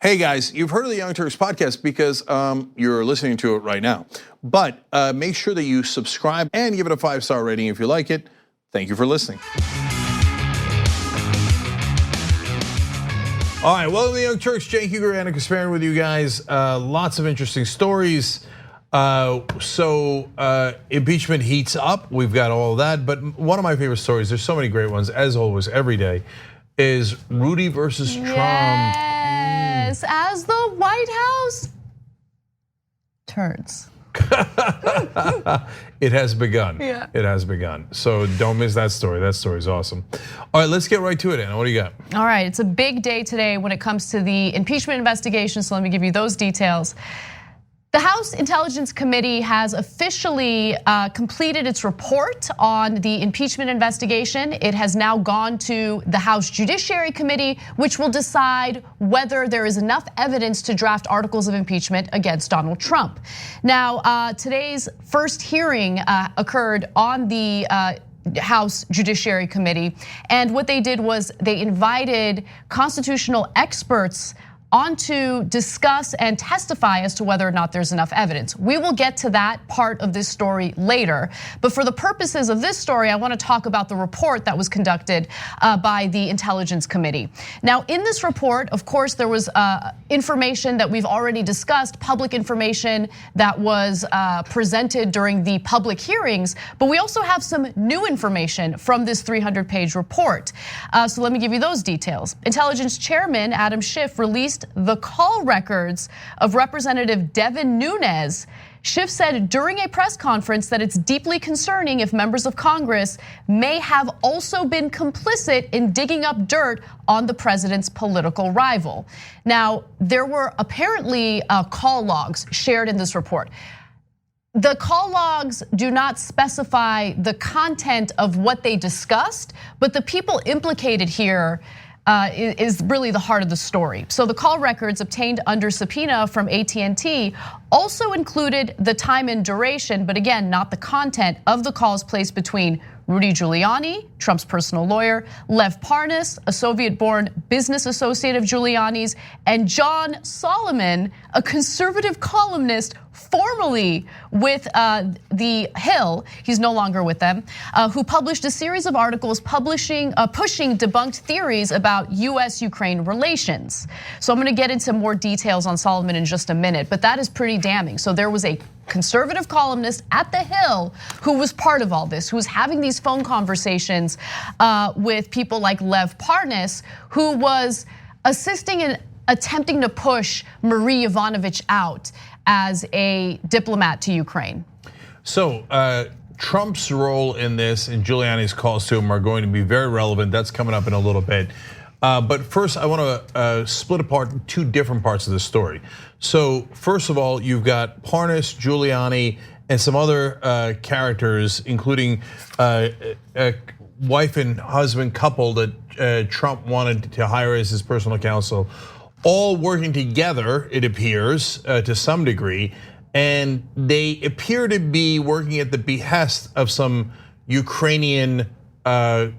Hey guys, you've heard of the Young Turks podcast because you're listening to it right now. But make sure that you subscribe and give it a 5-star rating if you like it. Thank you for listening. All right, welcome to the Young Turks. Cenk, Uygur, and Kasparian with you guys. Lots of interesting stories. Impeachment heats up. We've got all of that. But one of my favorite stories, there's so many great ones, as always, every day, is Rudy versus Trump. Yes, as the White House turns. It has begun. Yeah. It has begun. So don't miss that story. That story is awesome. All right, let's get right to it, Anna. What do you got? All right, it's a big day today when it comes to the impeachment investigation, so let me give you those details. The House Intelligence Committee has officially completed its report on the impeachment investigation. It has now gone to the House Judiciary Committee, which will decide whether there is enough evidence to draft articles of impeachment against Donald Trump. Now, today's first hearing occurred on the House Judiciary Committee, and what they did was they invited constitutional experts on to discuss and testify as to whether or not there's enough evidence. We will get to that part of this story later. But for the purposes of this story, I want to talk about the report that was conducted by the Intelligence Committee. Now, in this report, of course, there was information that we've already discussed, public information that was presented during the public hearings, but we also have some new information from this 300-page report. So let me give you those details. Intelligence Chairman Adam Schiff released the call records of Representative Devin Nunes. Schiff said during a press conference that it's deeply concerning if members of Congress may have also been complicit in digging up dirt on the president's political rival. Now, there were apparently call logs shared in this report. The call logs do not specify the content of what they discussed, but the people implicated here is really the heart of the story. So the call records obtained under subpoena from AT&T also included the time and duration, but again, not the content of the calls placed between Rudy Giuliani, Trump's personal lawyer, Lev Parnas, a Soviet-born business associate of Giuliani's, and John Solomon, a conservative columnist formerly with The Hill, he's no longer with them, who published a series of articles pushing debunked theories about US-Ukraine relations. So I'm gonna get into more details on Solomon in just a minute, but that is pretty damning. So there was a conservative columnist at The Hill who was part of all this, who was having these phone conversations with people like Lev Parnas, who was assisting in attempting to push Marie Yovanovitch out as a diplomat to Ukraine. So Trump's role in this and Giuliani's calls to him are going to be very relevant. That's coming up in a little bit. But first, I want to split apart two different parts of the story. So first of all, you've got Parnas, Giuliani, and some other characters, including a wife and husband couple that Trump wanted to hire as his personal counsel, all working together, it appears, to some degree. And they appear to be working at the behest of some Ukrainian folks.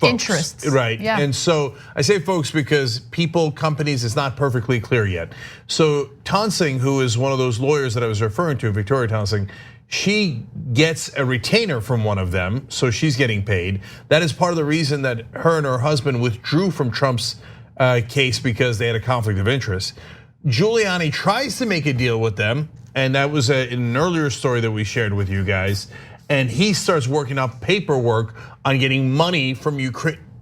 Interests. Right, yeah. And so I say folks because people, companies, it's not perfectly clear yet. So Tonsing, who is one of those lawyers that I was referring to, Victoria Tonsing, she gets a retainer from one of them, so she's getting paid. That is part of the reason that her and her husband withdrew from Trump's case because they had a conflict of interest. Giuliani tries to make a deal with them, and that was in an earlier story that we shared with you guys. And he starts working up paperwork on getting money from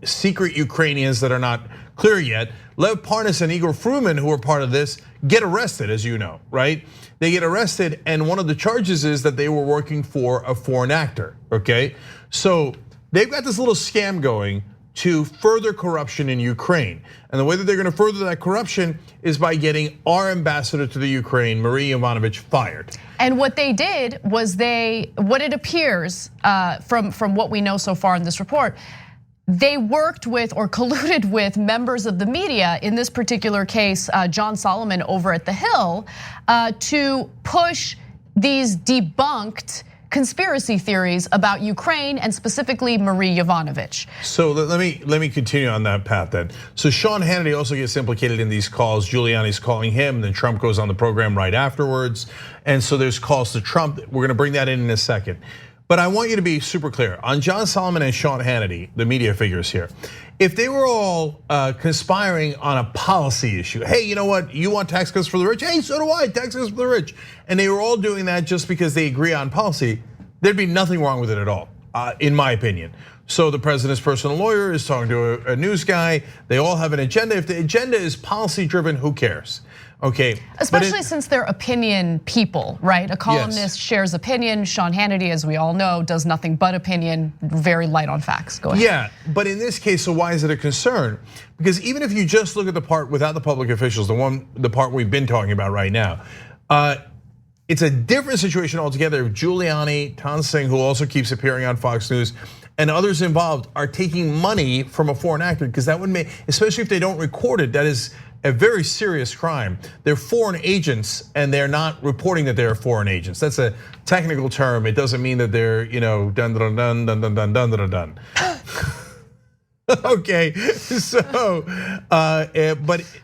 secret Ukrainians that are not clear yet. Lev Parnas and Igor Fruman, who are part of this, get arrested, as you know, right? They get arrested, and one of the charges is that they were working for a foreign actor, okay? So they've got this little scam going to further corruption in Ukraine. And the way that they're gonna further that corruption is by getting our ambassador to the Ukraine, Marie Yovanovitch, fired. And what they did was what it appears from what we know so far in this report, they worked with or colluded with members of the media, in this particular case, John Solomon over at The Hill, to push these debunked conspiracy theories about Ukraine and specifically Marie Yovanovitch. So let me continue on that path then. So Sean Hannity also gets implicated in these calls. Giuliani's calling him, then Trump goes on the program right afterwards. And so there's calls to Trump. We're gonna bring that in a second. But I want you to be super clear on John Solomon and Sean Hannity, the media figures here. If they were all conspiring on a policy issue, hey, you know what? You want tax cuts for the rich? Hey, so do I, tax cuts for the rich. And they were all doing that just because they agree on policy, there'd be nothing wrong with it at all, in my opinion. So the president's personal lawyer is talking to a news guy. They all have an agenda. If the agenda is policy driven, who cares? Okay. Especially since they're opinion people, right? A columnist shares opinion. Sean Hannity, as we all know, does nothing but opinion, very light on facts. Go ahead. Yeah, but in this case, so why is it a concern? Because even if you just look at the part without the public officials, the part we've been talking about right now, it's a different situation altogether. If Giuliani, Cenk, who also keeps appearing on Fox News, and others involved are taking money from a foreign actor, because that would make, especially if they don't record it, that is a very serious crime. They're foreign agents and they're not reporting that they're foreign agents. That's a technical term. It doesn't mean that they're, dun dun dun dun dun dun dun dun dun. Okay, so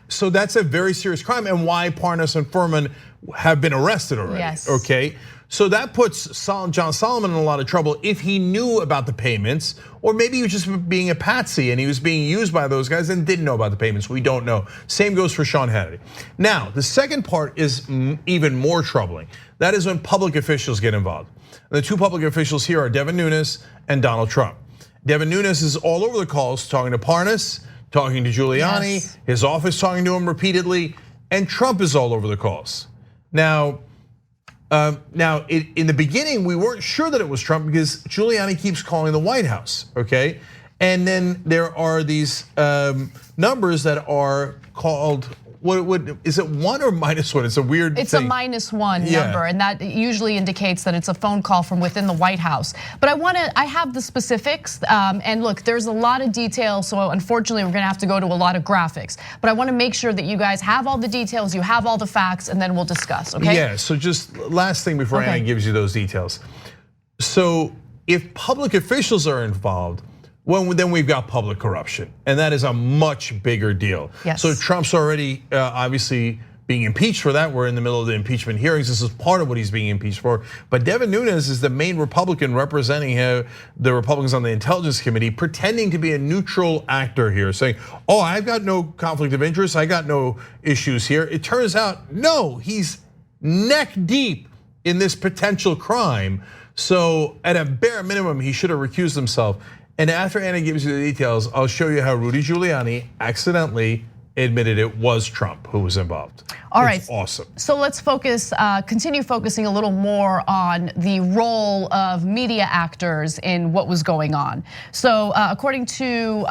so that's a very serious crime, and why Parnas and Furman have been arrested already. Yes. Okay, so that puts John Solomon in a lot of trouble if he knew about the payments, or maybe he was just being a patsy and he was being used by those guys and didn't know about the payments. We don't know. Same goes for Sean Hannity. Now, the second part is even more troubling. That is when public officials get involved. The two public officials here are Devin Nunes and Donald Trump. Devin Nunes is all over the calls, talking to Parnas, talking to Giuliani, yes. His office talking to him repeatedly, and Trump is all over the calls. Now, in the beginning, we weren't sure that it was Trump because Giuliani keeps calling the White House, okay? And then there are these numbers that are called, is it one or -1? It's a weird thing. It's a -1 number, and that usually indicates that it's a phone call from within the White House. But I have the specifics, and look, there's a lot of detail, so unfortunately we're gonna have to go to a lot of graphics. But I wanna make sure that you guys have all the details, you have all the facts, and then we'll discuss, okay? Yeah, so just last thing before Anna gives you those details. So if public officials are involved, well, then we've got public corruption, and that is a much bigger deal. Yes. So Trump's already obviously being impeached for that. We're in the middle of the impeachment hearings. This is part of what he's being impeached for. But Devin Nunes is the main Republican representing the Republicans on the Intelligence Committee, pretending to be a neutral actor here, saying, oh, I've got no conflict of interest, I got no issues here. It turns out, no, he's neck deep in this potential crime. So at a bare minimum, he should have recused himself. And after Anna gives you the details, I'll show you how Rudy Giuliani accidentally admitted it was Trump who was involved. All right, it's awesome. So let's continue focusing a little more on the role of media actors in what was going on. So according to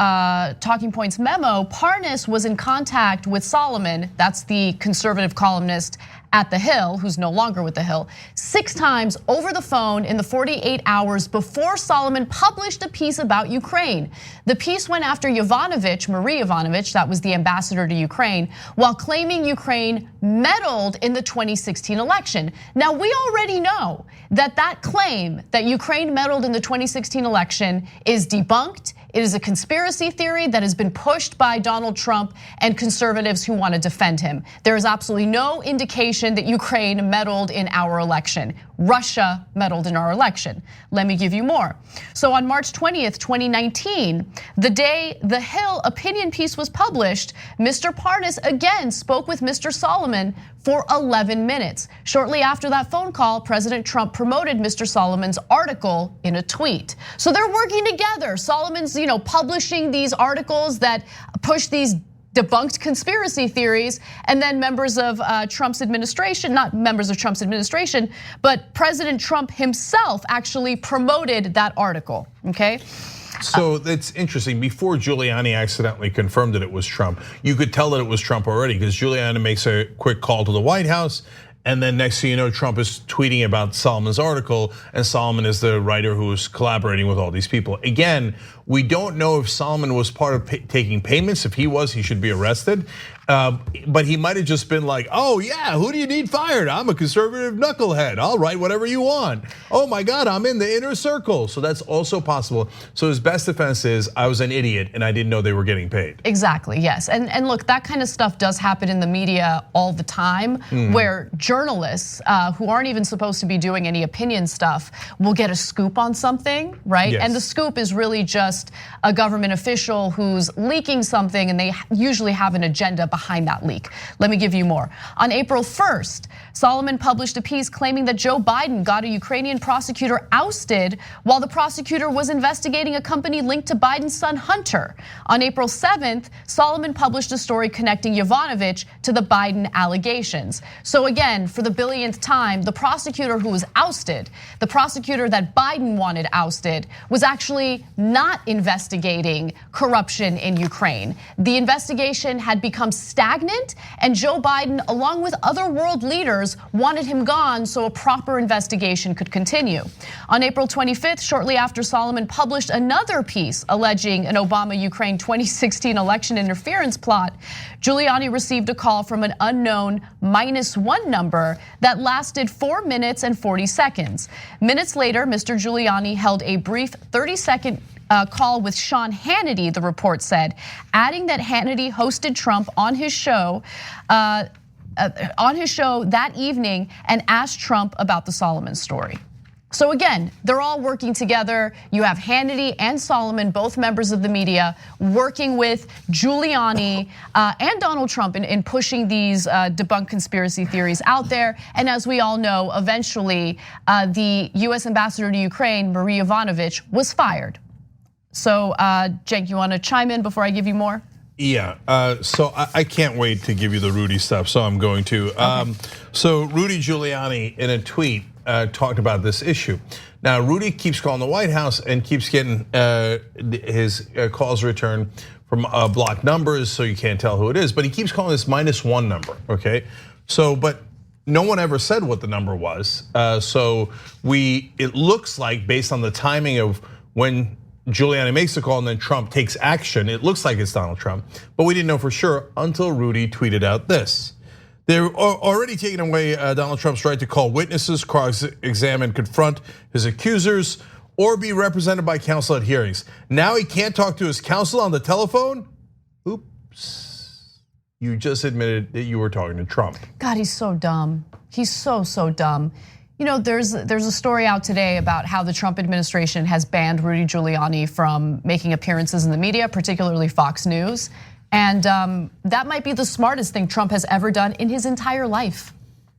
Talking Points memo, Parnas was in contact with Solomon, that's the conservative columnist at The Hill, who's no longer with The Hill, 6 times over the phone in the 48 hours before Solomon published a piece about Ukraine. The piece went after Yovanovitch, Marie Yovanovitch, that was the ambassador to Ukraine, while claiming Ukraine meddled in the 2016 election. Now, we already know that that claim that Ukraine meddled in the 2016 election is debunked. It is a conspiracy theory that has been pushed by Donald Trump and conservatives who want to defend him. There is absolutely no indication that Ukraine meddled in our election. Russia meddled in our election. Let me give you more. So on March 20th, 2019, the day the Hill opinion piece was published, Mr. Parnas again spoke with Mr. Solomon for 11 minutes. Shortly after that phone call, President Trump promoted Mr. Solomon's article in a tweet. So they're working together. Solomon's, publishing these articles that push these debunked conspiracy theories, and then members of Trump's administration, not members of Trump's administration, but President Trump himself actually promoted that article, okay? So that's interesting. Before Giuliani accidentally confirmed that it was Trump, you could tell that it was Trump already because Giuliani makes a quick call to the White House. And then next thing you know, Trump is tweeting about Solomon's article, and Solomon is the writer who's collaborating with all these people. Again, we don't know if Solomon was part of taking payments. If he was, he should be arrested. But he might have just been like, oh yeah, who do you need fired? I'm a conservative knucklehead. I'll write whatever you want. Oh my God, I'm in the inner circle. So that's also possible. So his best defense is, I was an idiot and I didn't know they were getting paid. Exactly, yes. And look, that kind of stuff does happen in the media all the time, where journalists who aren't even supposed to be doing any opinion stuff will get a scoop on something, right? Yes. And the scoop is really just a government official who's leaking something, and they usually have an agenda behind that leak. Let me give you more. On April 1st, Solomon published a piece claiming that Joe Biden got a Ukrainian prosecutor ousted while the prosecutor was investigating a company linked to Biden's son Hunter. On April 7th, Solomon published a story connecting Yovanovitch to the Biden allegations. So again, for the billionth time, the prosecutor who was ousted, the prosecutor that Biden wanted ousted, was actually not investigating corruption in Ukraine. The investigation had become stagnant, and Joe Biden, along with other world leaders, wanted him gone so a proper investigation could continue. On April 25th, shortly after Solomon published another piece alleging an Obama-Ukraine 2016 election interference plot, Giuliani received a call from an unknown -1 number that lasted 4 minutes and 40 seconds. Minutes later, Mr. Giuliani held a brief 30-second call with Sean Hannity, the report said, adding that Hannity hosted Trump on his show that evening and asked Trump about the Solomon story. So again, they're all working together. You have Hannity and Solomon, both members of the media, working with Giuliani and Donald Trump in pushing these debunked conspiracy theories out there. And as we all know, eventually the US ambassador to Ukraine, Marie Yovanovitch, was fired. So Cenk, you wanna chime in before I give you more? Yeah, so I can't wait to give you the Rudy stuff, so I'm going to. Okay. So Rudy Giuliani, in a tweet, talked about this issue. Now, Rudy keeps calling the White House and keeps getting his calls returned from blocked numbers, so you can't tell who it is, but he keeps calling this -1 number, okay? So, but no one ever said what the number was. So it looks like, based on the timing of when Giuliani makes the call and then Trump takes action, it looks like it's Donald Trump, but we didn't know for sure until Rudy tweeted out this. They're already taking away Donald Trump's right to call witnesses, cross-examine, confront his accusers, or be represented by counsel at hearings. Now he can't talk to his counsel on the telephone? Oops. You just admitted that you were talking to Trump. God, he's so dumb. He's so dumb. You know, there's a story out today about how the Trump administration has banned Rudy Giuliani from making appearances in the media, particularly Fox News. And that might be the smartest thing Trump has ever done in his entire life.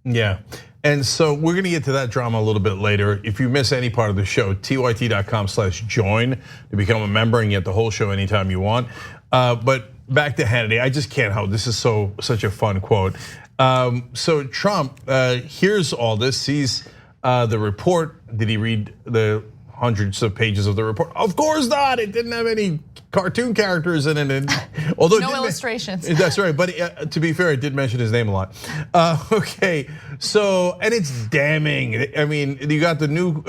Yeah, and so we're gonna get to that drama a little bit later. If you miss any part of the show, tyt.com/join to become a member and get the whole show anytime you want. But back to Hannity, I just can't help, this is such a fun quote. So Trump hears all this, sees the report. Did he read the hundreds of pages of the report? Of course not. It didn't have any cartoon characters in it. Although no illustrations. That's right. But to be fair, it did mention his name a lot. Okay, so, and it's damning. I mean, you got the new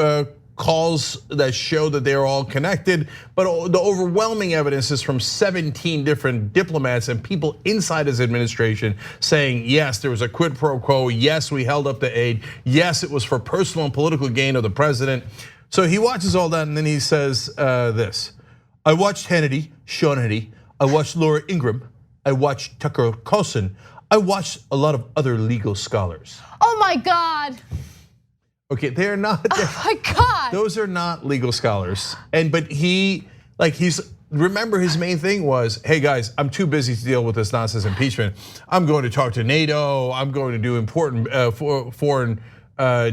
calls that show that they're all connected, but the overwhelming evidence is from 17 different diplomats and people inside his administration saying, yes, there was a quid pro quo. Yes, we held up the aid. Yes, it was for personal and political gain of the president. So he watches all that and then he says this. I watched Hannity, Sean Hannity. I watched Laura Ingraham. I watched Tucker Carlson. I watched a lot of other legal scholars. Oh my God. Okay, they're not. Oh my God. Those are not legal scholars. But remember his main thing was, hey guys, I'm too busy to deal with this nonsense impeachment. I'm going to talk to NATO. I'm going to do important foreign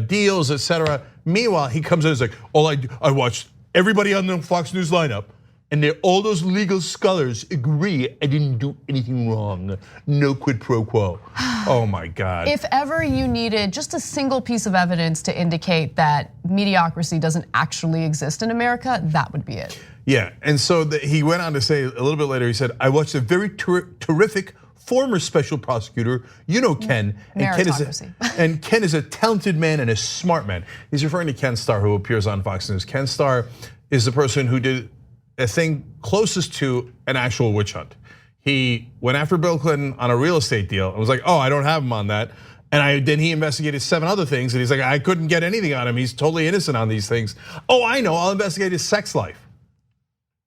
deals, etc. Meanwhile, he comes in and is like, I watched everybody on the Fox News lineup, and all those legal scholars agree I didn't do anything wrong. No quid pro quo. Oh my God. If ever you needed just a single piece of evidence to indicate that mediocrity doesn't actually exist in America, that would be it. Yeah, and so he went on to say a little bit later, he said, I watched a very terrific former special prosecutor, you know Ken, and Ken is a talented man and a smart man. He's referring to Ken Starr, who appears on Fox News. Ken Starr is the person who did a thing closest to an actual witch hunt. he went after Bill Clinton on a real estate deal and was like, oh, I don't have him on that. And then he investigated 7 other things and he's like, I couldn't get anything on him. He's totally innocent on these things. Oh, I know, I'll investigate his sex life.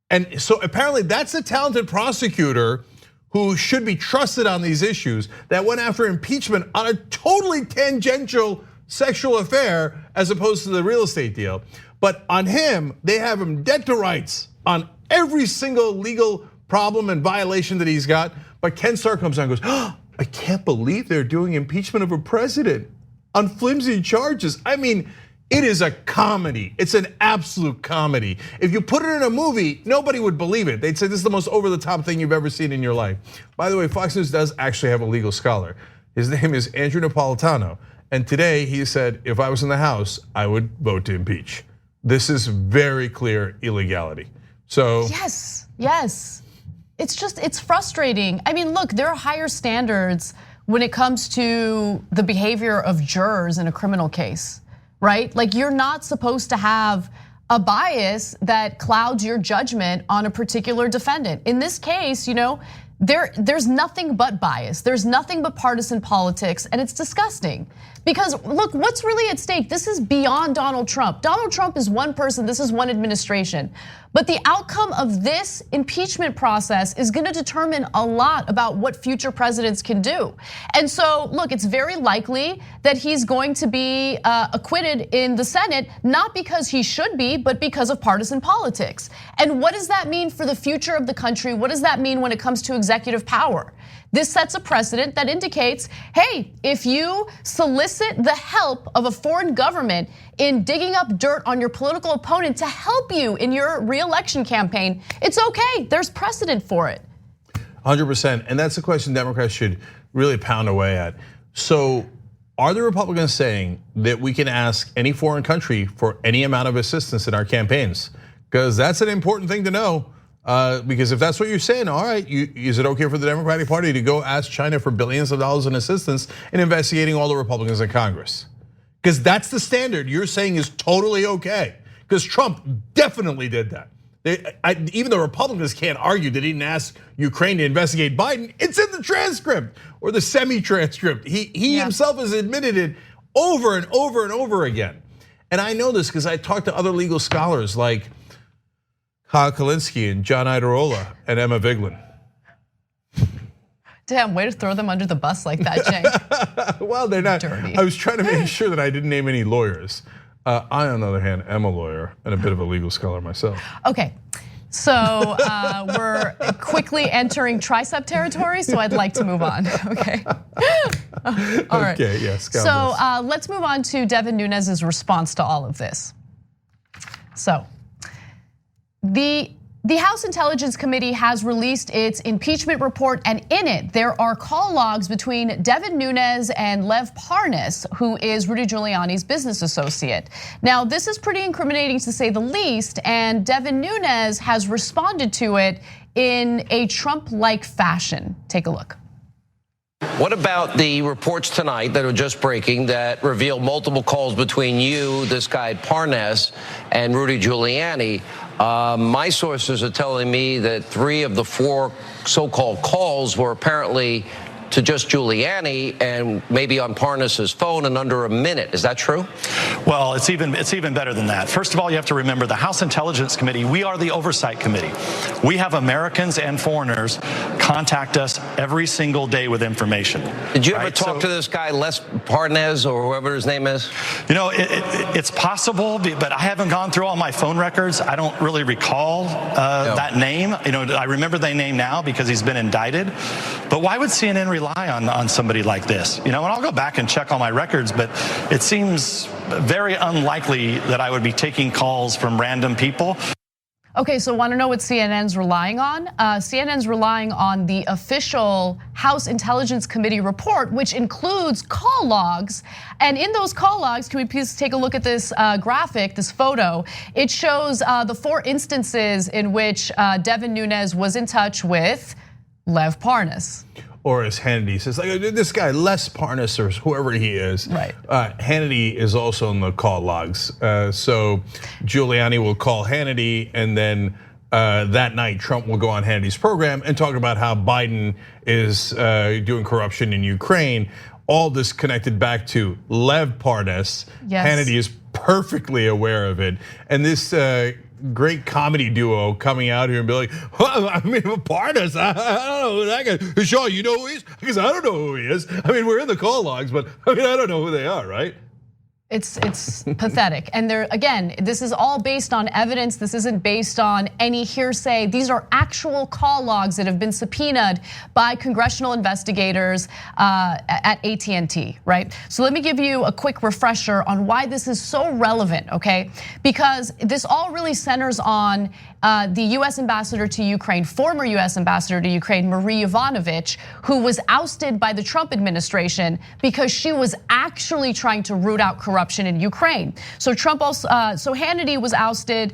And so apparently that's a talented prosecutor who should be trusted on these issues that went after impeachment on a totally tangential sexual affair as opposed to the real estate deal. But on him, they have him dead to rights on every single legal problem and violation that he's got. But Ken Starr comes out and goes, oh, I can't believe they're doing impeachment of a president on flimsy charges. I mean, it is a comedy. It's an absolute comedy. If you put it in a movie, nobody would believe it. They'd say this is the most over-the-top thing you've ever seen in your life. By the way, Fox News does actually have a legal scholar. His name is Andrew Napolitano. And today he said, if I was in the House, I would vote to impeach. This is very clear illegality. So yes. It's frustrating. I mean, look, there are higher standards when it comes to the behavior of jurors in a criminal case, right? Like you're not supposed to have a bias that clouds your judgment on a particular defendant. In this case, there's nothing but bias. There's nothing but partisan politics, and it's disgusting. Because look, what's really at stake? This is beyond Donald Trump. Donald Trump is one person, this is one administration. But the outcome of this impeachment process is gonna determine a lot about what future presidents can do. And so, look, it's very likely that he's going to be acquitted in the Senate, not because he should be, but because of partisan politics. And what does that mean for the future of the country? What does that mean when it comes to executive power? This sets a precedent that indicates, hey, if you solicit the help of a foreign government in digging up dirt on your political opponent to help you in your re-election campaign, it's okay, there's precedent for it. 100%, and that's the question Democrats should really pound away at. So are the Republicans saying that we can ask any foreign country for any amount of assistance in our campaigns? Because that's an important thing to know. Because if that's what you're saying, all right, is it okay for the Democratic Party to go ask China for billions of dollars in assistance in investigating all the Republicans in Congress? Because that's the standard you're saying is totally okay. Because Trump definitely did that. Even the Republicans can't argue that he didn't ask Ukraine to investigate Biden. It's in the transcript or the semi-transcript. He himself has admitted it over and over and over again. And I know this because I talked to other legal scholars like Kyle Kalinske and John Idarola and Emma Vigeland. Damn, way to throw them under the bus like that, Cenk. Well, they're not. Dirty. I was trying to make sure that I didn't name any lawyers. I, on the other hand, am a lawyer and a bit of a legal scholar myself. Okay, so we're quickly entering tricep territory, so I'd like to move on, okay? All right. Okay, yes. So let's move on to Devin Nunes's response to all of this. So, the House Intelligence Committee has released its impeachment report, and in it, there are call logs between Devin Nunes and Lev Parnas, who is Rudy Giuliani's business associate. Now, this is pretty incriminating to say the least, and Devin Nunes has responded to it in a Trump-like fashion. Take a look. What about the reports tonight that are just breaking that reveal multiple calls between you, this guy Parnas, and Rudy Giuliani? My sources are telling me that 3 of the 4 so-called calls were apparently to just Giuliani and maybe on Parnas's phone in under a minute. Is that true? Well, it's even better than that. First of all, you have to remember the House Intelligence Committee, we are the oversight committee. We have Americans and foreigners contact us every single day with information. Did you ever talk to this guy, Les Parnas, or whoever his name is? You know, it's possible, but I haven't gone through all my phone records. I don't really recall that name. You know, I remember the name now because he's been indicted. But why would CNN rely on somebody like this? You know, and I'll go back and check all my records, but it seems very unlikely that I would be taking calls from random people. Okay, so want to know what CNN's relying on? CNN's relying on the official House Intelligence Committee report, which includes call logs. And in those call logs, can we please take a look at this graphic, this photo? It shows the 4 instances in which Devin Nunes was in touch with Lev Parnas. Or as Hannity says, like this guy, Les Parnas or whoever he is. Right. Hannity is also in the call logs. So Giuliani will call Hannity, and then that night, Trump will go on Hannity's program and talk about how Biden is doing corruption in Ukraine. All this connected back to Lev Parnas. Yes. Hannity is perfectly aware of it. And this great comedy duo coming out here and be like, well, I mean, Parnas, I don't know who that guy is. Sean, you know who he is? Because I don't know who he is. I mean, we're in the call logs, but I mean, I don't know who they are, right? It's pathetic. And there, again, this is all based on evidence. This isn't based on any hearsay. These are actual call logs that have been subpoenaed by congressional investigators at AT&T, right? So let me give you a quick refresher on why this is so relevant, okay? Because this all really centers on the US ambassador to Ukraine, former US ambassador to Ukraine, Marie Yovanovitch, who was ousted by the Trump administration because she was actually trying to root out corruption in Ukraine. So Hannity was ousted,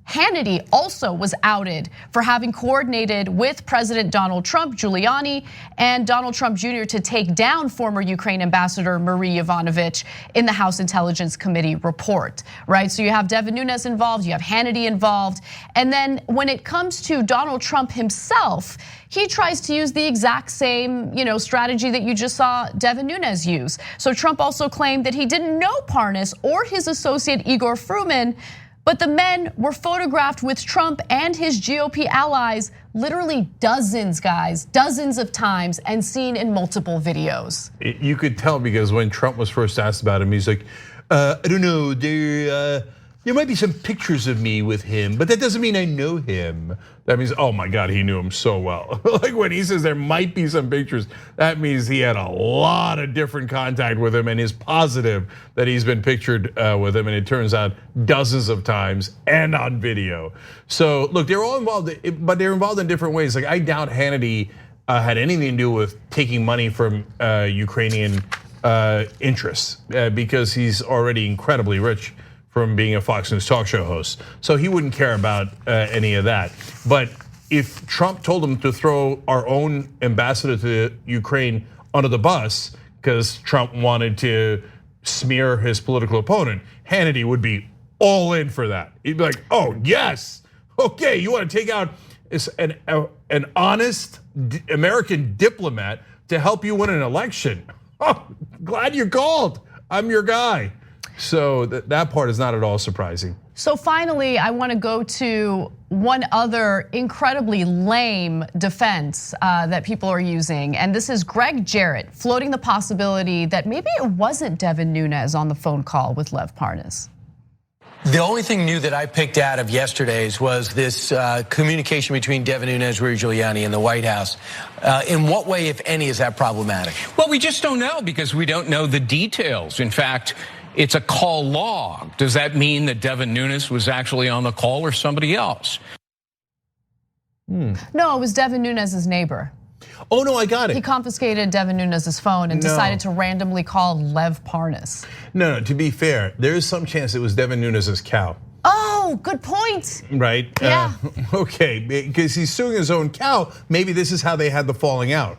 Hannity also was outed for having coordinated with President Donald Trump, Giuliani, and Donald Trump Jr. to take down former Ukraine ambassador Marie Yovanovitch in the House Intelligence Committee report, right? So you have Devin Nunes involved, you have Hannity involved. And then when it comes to Donald Trump himself, he tries to use the exact same, strategy that you just saw Devin Nunes use. So Trump also claimed that he didn't know Parnas or his associate Igor Fruman, but the men were photographed with Trump and his GOP allies literally dozens of times and seen in multiple videos. You could tell because when Trump was first asked about him, he's like, I don't know, there might be some pictures of me with him, but that doesn't mean I know him. That means, oh my God, he knew him so well. Like when he says there might be some pictures, that means he had a lot of different contact with him and is positive that he's been pictured with him. And it turns out dozens of times and on video. So look, they're all involved, but they're involved in different ways. Like I doubt Hannity had anything to do with taking money from Ukrainian interests because he's already incredibly rich from being a Fox News talk show host. So he wouldn't care about any of that. But if Trump told him to throw our own ambassador to Ukraine under the bus because Trump wanted to smear his political opponent, Hannity would be all in for that. He'd be like, oh yes, okay, you want to take out an honest American diplomat to help you win an election. Oh, glad you called, I'm your guy. So that part is not at all surprising. So finally, I want to go to one other incredibly lame defense that people are using. And this is Greg Jarrett floating the possibility that maybe it wasn't Devin Nunes on the phone call with Lev Parnas. The only thing new that I picked out of yesterday's was this communication between Devin Nunes, Rudy Giuliani, and the White House. In what way, if any, is that problematic? Well, we just don't know because we don't know the details. In fact, it's a call log. Does that mean that Devin Nunes was actually on the call or somebody else? No, it was Devin Nunes' neighbor. Oh no, I got it. He confiscated Devin Nunes' phone and decided to randomly call Lev Parnas. No, to be fair, there is some chance it was Devin Nunes' cow. Oh, good point. Right? Yeah. Okay, because he's suing his own cow. Maybe this is how they had the falling out.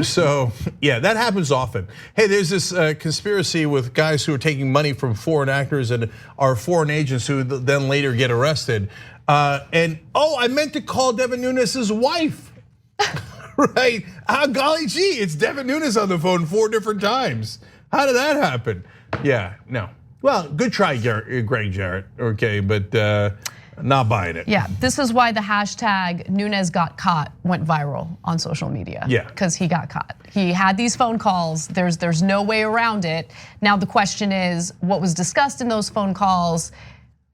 So yeah, that happens often. Hey, there's this conspiracy with guys who are taking money from foreign actors and are foreign agents who then later get arrested. And I meant to call Devin Nunes' wife. Right? Golly gee, it's Devin Nunes on the phone 4 different times. How did that happen? Yeah, no. Well, good try, Greg Jarrett. Okay, but not buying it. Yeah, this is why the hashtag Nunes got caught went viral on social media. Yeah, because he got caught. He had these phone calls. There's no way around it. Now the question is, what was discussed in those phone calls?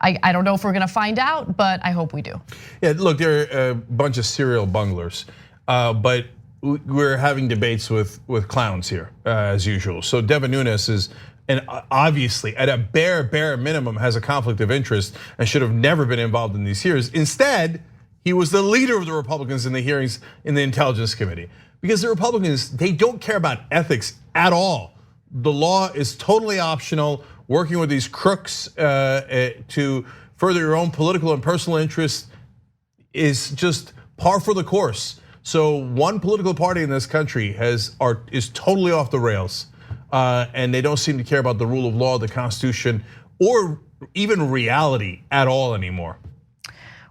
I don't know if we're gonna find out, but I hope we do. Yeah, look, there are a bunch of serial bunglers, but we're having debates with clowns here as usual. So Devin Nunes is. And obviously, at a bare minimum, has a conflict of interest and should have never been involved in these hearings. Instead, he was the leader of the Republicans in the hearings in the Intelligence Committee. Because the Republicans, they don't care about ethics at all. The law is totally optional. Working with these crooks to further your own political and personal interests is just par for the course. So one political party in this country is totally off the rails. And they don't seem to care about the rule of law, the Constitution, or even reality at all anymore.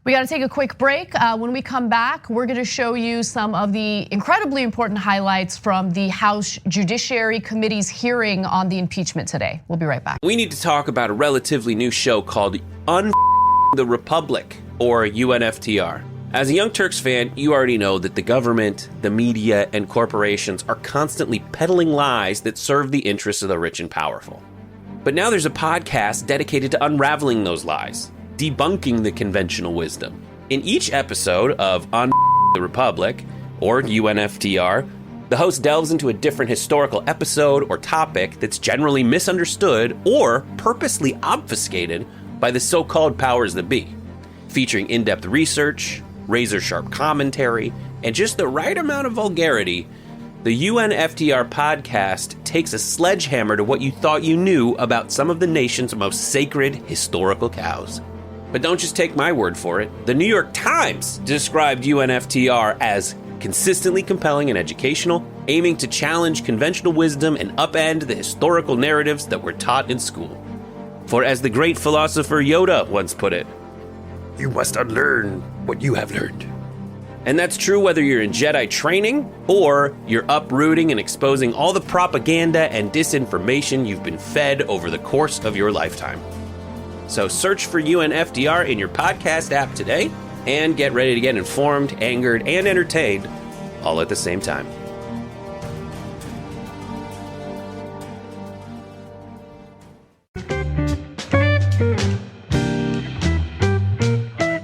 We got to take a quick break. When we come back, we're going to show you some of the incredibly important highlights from the House Judiciary Committee's hearing on the impeachment today. We'll be right back. We need to talk about a relatively new show called the Republic, or UNFTR. As a Young Turks fan, you already know that the government, the media, and corporations are constantly peddling lies that serve the interests of the rich and powerful. But now there's a podcast dedicated to unraveling those lies, debunking the conventional wisdom. In each episode of On the Republic, or UNFTR, the host delves into a different historical episode or topic that's generally misunderstood or purposely obfuscated by the so-called powers that be, featuring in-depth research, razor-sharp commentary, and just the right amount of vulgarity. The UNFTR podcast takes a sledgehammer to what you thought you knew about some of the nation's most sacred historical cows. But don't just take my word for it. The New York Times described UNFTR as consistently compelling and educational, aiming to challenge conventional wisdom and upend the historical narratives that were taught in school. For as the great philosopher Yoda once put it, you must unlearn what you have learned. And that's true whether you're in Jedi training or you're uprooting and exposing all the propaganda and disinformation you've been fed over the course of your lifetime. So search for UNFTR in your podcast app today and get ready to get informed, angered, and entertained all at the same time.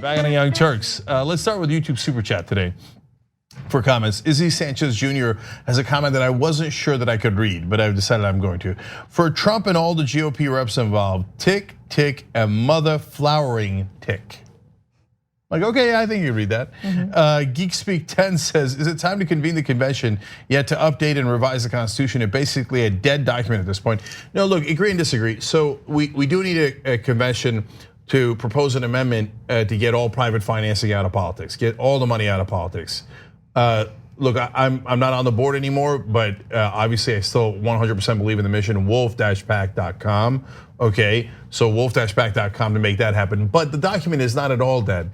Back on the Young Turks. Let's start with YouTube Super Chat today for comments. Izzy Sanchez Jr. has a comment that I wasn't sure that I could read, but I've decided I'm going to. For Trump and all the GOP reps involved, tick, tick, and mother flowering tick. Like, okay, I think you read that. Geek Speak 10 says, is it time to convene the convention yet to update and revise the Constitution? It's basically a dead document at this point. No, look, agree and disagree. So we do need a convention to propose an amendment to get all private financing out of politics, get all the money out of politics. Look, I'm not on the board anymore, but obviously I still 100% believe in the mission, wolf-pac.com. Okay, so wolf-pac.com to make that happen. But the document is not at all dead.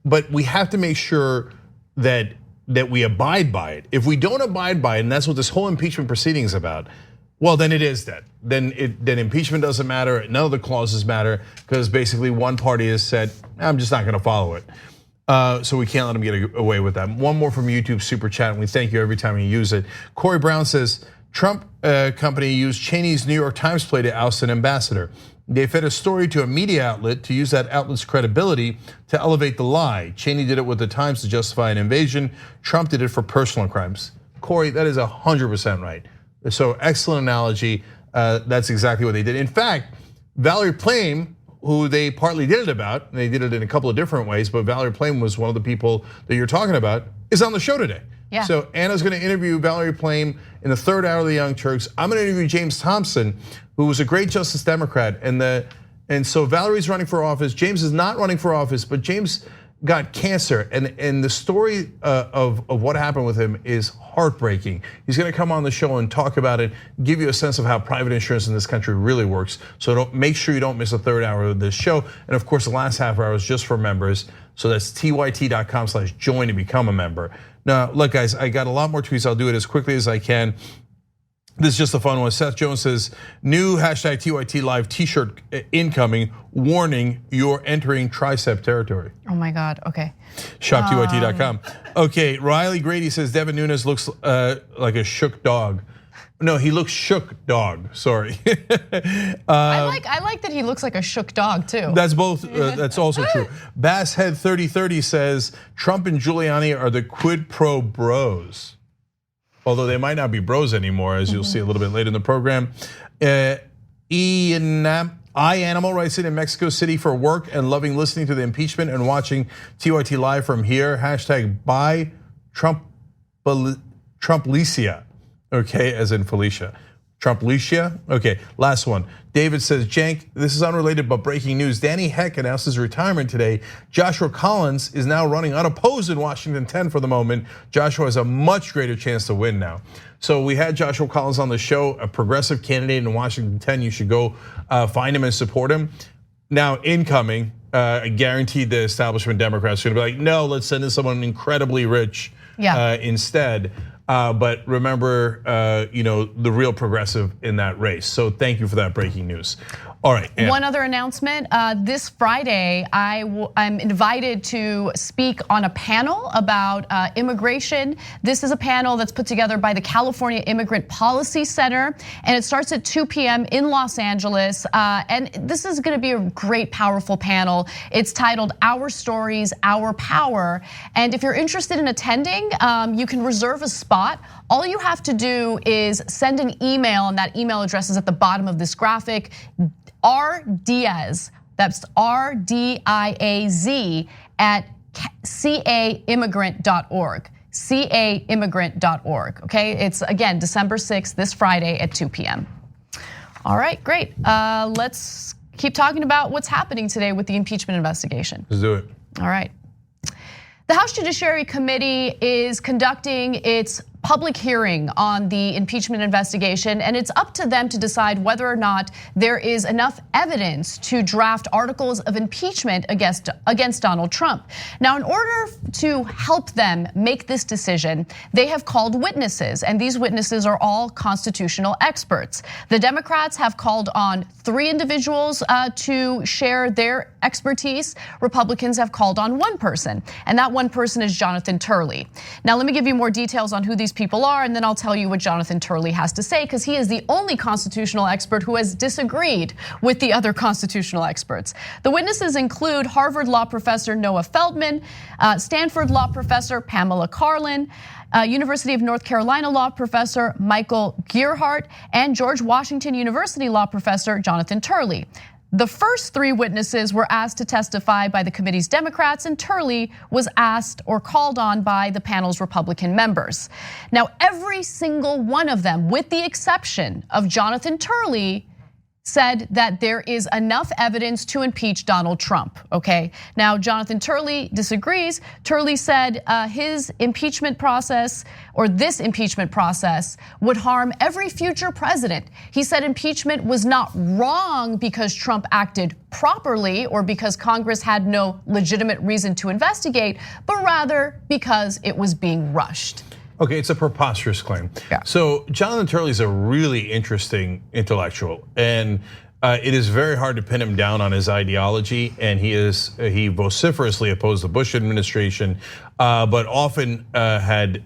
But we have to make sure that we abide by it. If we don't abide by it, and that's what this whole impeachment proceeding is about, well, then it is dead. Then impeachment doesn't matter. None of the clauses matter because basically one party has said, I'm just not going to follow it. So we can't let them get away with that. One more from YouTube Super Chat, and we thank you every time you use it. Corey Brown says, Trump company used Cheney's New York Times play to oust an ambassador. They fed a story to a media outlet to use that outlet's credibility to elevate the lie. Cheney did it with the Times to justify an invasion. Trump did it for personal crimes. Corey, that is 100% right. So excellent analogy. That's exactly what they did. In fact, Valerie Plame, who they partly did it about, and they did it in a couple of different ways, but Valerie Plame was one of the people that you're talking about, is on the show today. Yeah. So Anna's gonna interview Valerie Plame in the third hour of the Young Turks. I'm gonna interview James Thompson, who was a great Justice Democrat, and so Valerie's running for office. James is not running for office, but James got cancer, and the story of what happened with him is heartbreaking. He's gonna come on the show and talk about it, give you a sense of how private insurance in this country really works. So make sure you don't miss a third hour of this show. And of course, the last half hour is just for members. So that's tyt.com/join to become a member. Now, look, guys, I got a lot more tweets. I'll do it as quickly as I can. This is just a fun one. Seth Jones says, new hashtag TYT live t-shirt incoming, warning, you're entering tricep territory. Oh my God, okay. Shop TYT.com. Okay, Riley Grady says, Devin Nunes looks like a shook dog. No, he looks shook dog, sorry. I like that he looks like a shook dog too. That's both, that's also true. Basshead 3030 says, Trump and Giuliani are the quid pro bros. Although they might not be bros anymore, as you'll see a little bit later in the program. Animal writes in Mexico City for work and loving listening to the impeachment and watching TYT live from here. Hashtag buy Trumplicia. Okay, as in Felicia. Trumplicia, okay, last one. David says, Cenk, this is unrelated but breaking news. Danny Heck announced his retirement today. Joshua Collins is now running unopposed in Washington 10 for the moment. Joshua has a much greater chance to win now. So we had Joshua Collins on the show, a progressive candidate in Washington 10. You should go find him and support him. Now incoming, I guarantee the establishment Democrats are going to be like, no, let's send in someone incredibly rich instead. But remember, the real progressive in that race. So thank you for that breaking news. All right. Ann. One other announcement. This Friday, I'm invited to speak on a panel about immigration. This is a panel that's put together by the California Immigrant Policy Center, and it starts at 2 p.m. in Los Angeles. And this is going to be a great, powerful panel. It's titled "Our Stories, Our Power." And if you're interested in attending, you can reserve a spot. All you have to do is send an email, and that email address is at the bottom of this graphic. RDiaz, that's RDIAZ at caimmigrant.org. caimmigrant.org. Okay, it's again December 6th, this Friday at 2 p.m. All right, great. Let's keep talking about what's happening today with the impeachment investigation. Let's do it. All right. The House Judiciary Committee is conducting its public hearing on the impeachment investigation, and it's up to them to decide whether or not there is enough evidence to draft articles of impeachment against Donald Trump. Now, in order to help them make this decision, they have called witnesses, and these witnesses are all constitutional experts. The Democrats have called on 3 individuals to share their expertise. Republicans have called on 1 person, and that 1 person is Jonathan Turley. Now, let me give you more details on who these people are, and then I'll tell you what Jonathan Turley has to say, because he is the only constitutional expert who has disagreed with the other constitutional experts. The witnesses include Harvard law professor Noah Feldman, Stanford law professor Pamela Karlan, University of North Carolina law professor Michael Gearhart, and George Washington University law professor Jonathan Turley. The first 3 witnesses were asked to testify by the committee's Democrats, and Turley was asked or called on by the panel's Republican members. Now, every single one of them, with the exception of Jonathan Turley, said that there is enough evidence to impeach Donald Trump, okay? Now, Jonathan Turley disagrees. Turley said his impeachment process, or this impeachment process, would harm every future president. He said impeachment was not wrong because Trump acted properly or because Congress had no legitimate reason to investigate, but rather because it was being rushed. Okay, it's a preposterous claim. Yeah. So Jonathan Turley is a really interesting intellectual, and it is very hard to pin him down on his ideology. And he vociferously opposed the Bush administration, but often had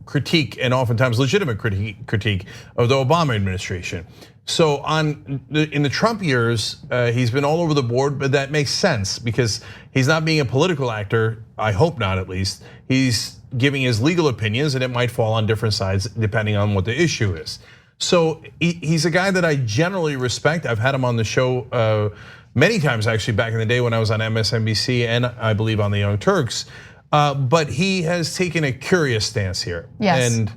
critique, and oftentimes legitimate critique of the Obama administration. So in the Trump years, he's been all over the board, but that makes sense because he's not being a political actor. I hope not, at least. He's giving his legal opinions, and it might fall on different sides depending on what the issue is. So he's a guy that I generally respect. I've had him on the show many times, actually, back in the day when I was on MSNBC and I believe on the Young Turks. But he has taken a curious stance here. Yes. And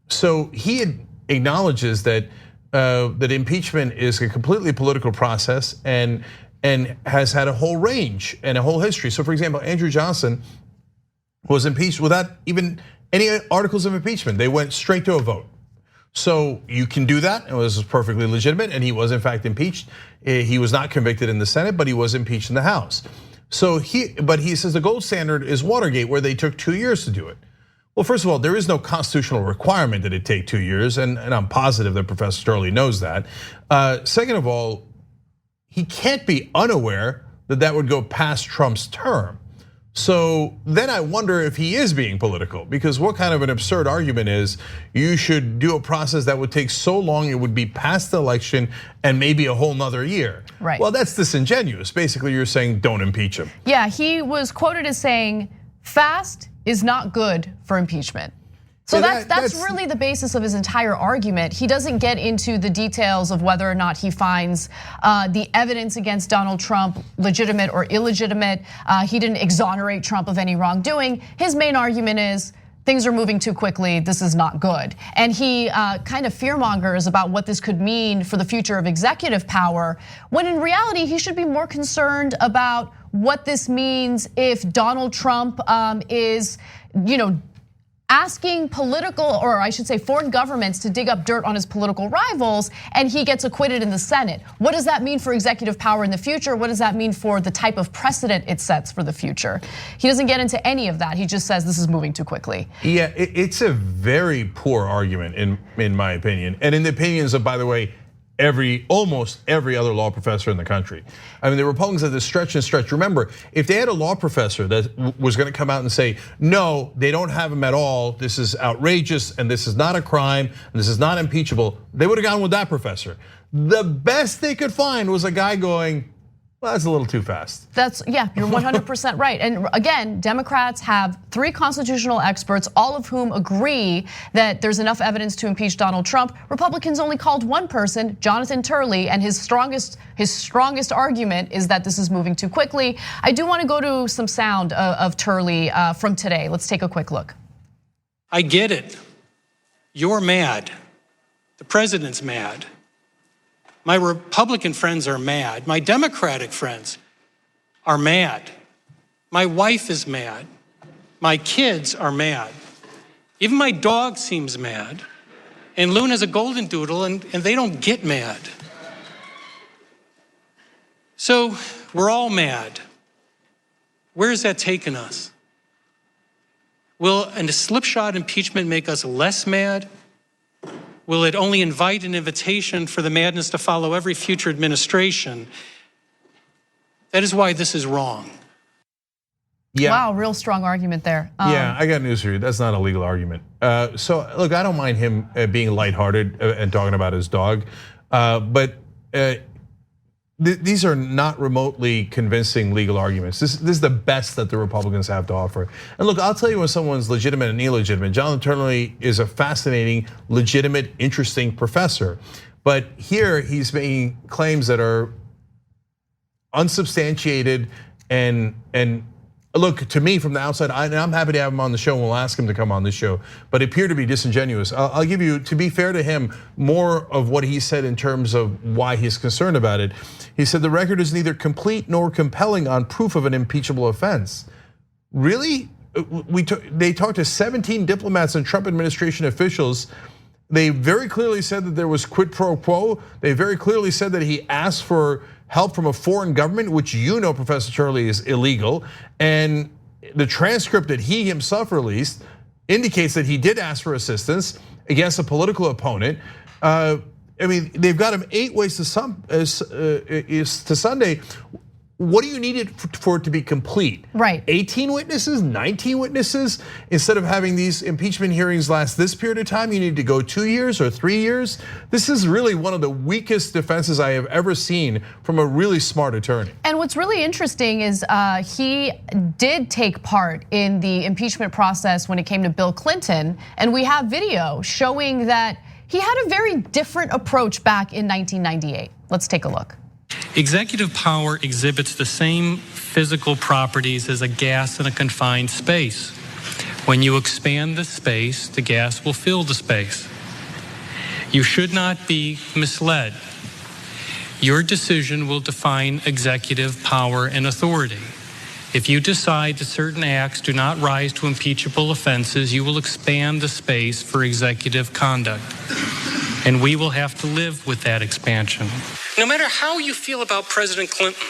so he acknowledges that that impeachment is a completely political process and has had a whole range and a whole history. So, for example, Andrew Johnson was impeached without even any articles of impeachment. They went straight to a vote. So you can do that. It was perfectly legitimate, and he was in fact impeached. He was not convicted in the Senate, but he was impeached in the House. So but he says the gold standard is Watergate, where they took 2 years to do it. Well, first of all, there is no constitutional requirement that it take 2 years, and I'm positive that Professor Turley knows that. Second of all, he can't be unaware that that would go past Trump's term. So then I wonder if he is being political, because what kind of an absurd argument is you should do a process that would take so long it would be past the election and maybe a whole nother year. Right. Well, that's disingenuous. Basically, you're saying don't impeach him. Yeah, he was quoted as saying fast is not good for impeachment. So that's really the basis of his entire argument. He doesn't get into the details of whether or not he finds the evidence against Donald Trump legitimate or illegitimate. He didn't exonerate Trump of any wrongdoing. His main argument is things are moving too quickly, this is not good. And he kind of fearmongers about what this could mean for the future of executive power, when in reality, he should be more concerned about what this means if Donald Trump is, asking political, or I should say foreign governments, to dig up dirt on his political rivals, and he gets acquitted in the Senate. What does that mean for executive power in the future? What does that mean for the type of precedent it sets for the future? He doesn't get into any of that. He just says this is moving too quickly. Yeah, it's a very poor argument in my opinion, and in the opinions of, by the way, almost every other law professor in the country. I mean, the Republicans had this stretch and stretch. Remember, if they had a law professor that was going to come out and say, no, they don't have him at all, this is outrageous, and this is not a crime, and this is not impeachable, they would have gone with that professor. The best they could find was a guy going, well, that's a little too fast. Yeah, you're 100% right. And again, Democrats have 3 constitutional experts, all of whom agree that there's enough evidence to impeach Donald Trump. Republicans only called one person, Jonathan Turley, and his strongest argument is that this is moving too quickly. I do want to go to some sound of Turley from today. Let's take a quick look. I get it. You're mad. The president's mad. My Republican friends are mad. My Democratic friends are mad. My wife is mad. My kids are mad. Even my dog seems mad. And Luna's a golden doodle, and they don't get mad. So we're all mad. Where is that taking us? Will a slipshod impeachment make us less mad? Will it only invite an invitation for the madness to follow every future administration? That is why this is wrong. Yeah. Wow, real strong argument there. Yeah, I got news for you. That's not a legal argument. So look, I don't mind him being lighthearted and talking about his dog, but these are not remotely convincing legal arguments. This is the best that the Republicans have to offer. And look, I'll tell you when someone's legitimate and illegitimate. Jonathan Turley is a fascinating, legitimate, interesting professor. But here he's making claims that are unsubstantiated and look, to me from the outside, I'm happy to have him on the show and we'll ask him to come on the show, but appear to be disingenuous. I'll give you, to be fair to him, more of what he said in terms of why he's concerned about it. He said the record is neither complete nor compelling on proof of an impeachable offense. Really? They talked to 17 diplomats and Trump administration officials. They very clearly said that there was quid pro quo. They very clearly said that he asked for help from a foreign government, which you know, Professor Turley, is illegal. And the transcript that he himself released indicates that he did ask for assistance against a political opponent. I mean, they've got him 8 ways to Sunday. What do you need it for it to be complete? Right. 18 witnesses, 19 witnesses? Instead of having these impeachment hearings last this period of time, you need to go 2 years or 3 years? This is really one of the weakest defenses I have ever seen from a really smart attorney. And what's really interesting is he did take part in the impeachment process when it came to Bill Clinton. And we have video showing that he had a very different approach back in 1998. Let's take a look. Executive power exhibits the same physical properties as a gas in a confined space. When you expand the space, the gas will fill the space. You should not be misled. Your decision will define executive power and authority. If you decide that certain acts do not rise to impeachable offenses, you will expand the space for executive conduct. And we will have to live with that expansion. No matter how you feel about President Clinton,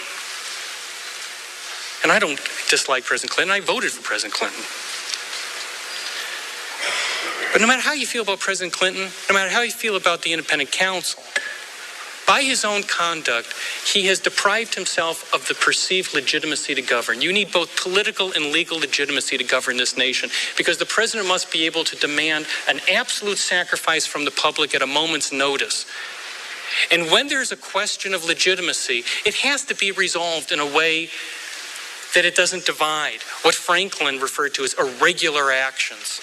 and I don't dislike President Clinton, I voted for President Clinton. But no matter how you feel about President Clinton, no matter how you feel about the independent counsel, by his own conduct, he has deprived himself of the perceived legitimacy to govern. You need both political and legal legitimacy to govern this nation, because the president must be able to demand an absolute sacrifice from the public at a moment's notice. And when there's a question of legitimacy, it has to be resolved in a way that it doesn't divide what Franklin referred to as irregular actions.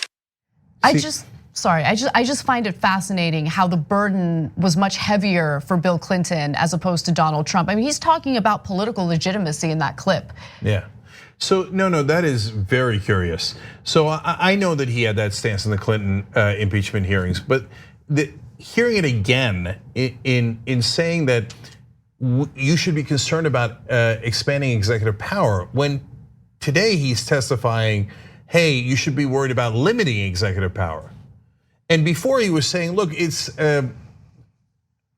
I just find it fascinating how the burden was much heavier for Bill Clinton as opposed to Donald Trump. I mean, he's talking about political legitimacy in that clip. Yeah. So no, that is very curious. So I know that he had that stance in the Clinton impeachment hearings, but hearing it again in saying that you should be concerned about expanding executive power when today he's testifying, hey, you should be worried about limiting executive power. And before he was saying, look,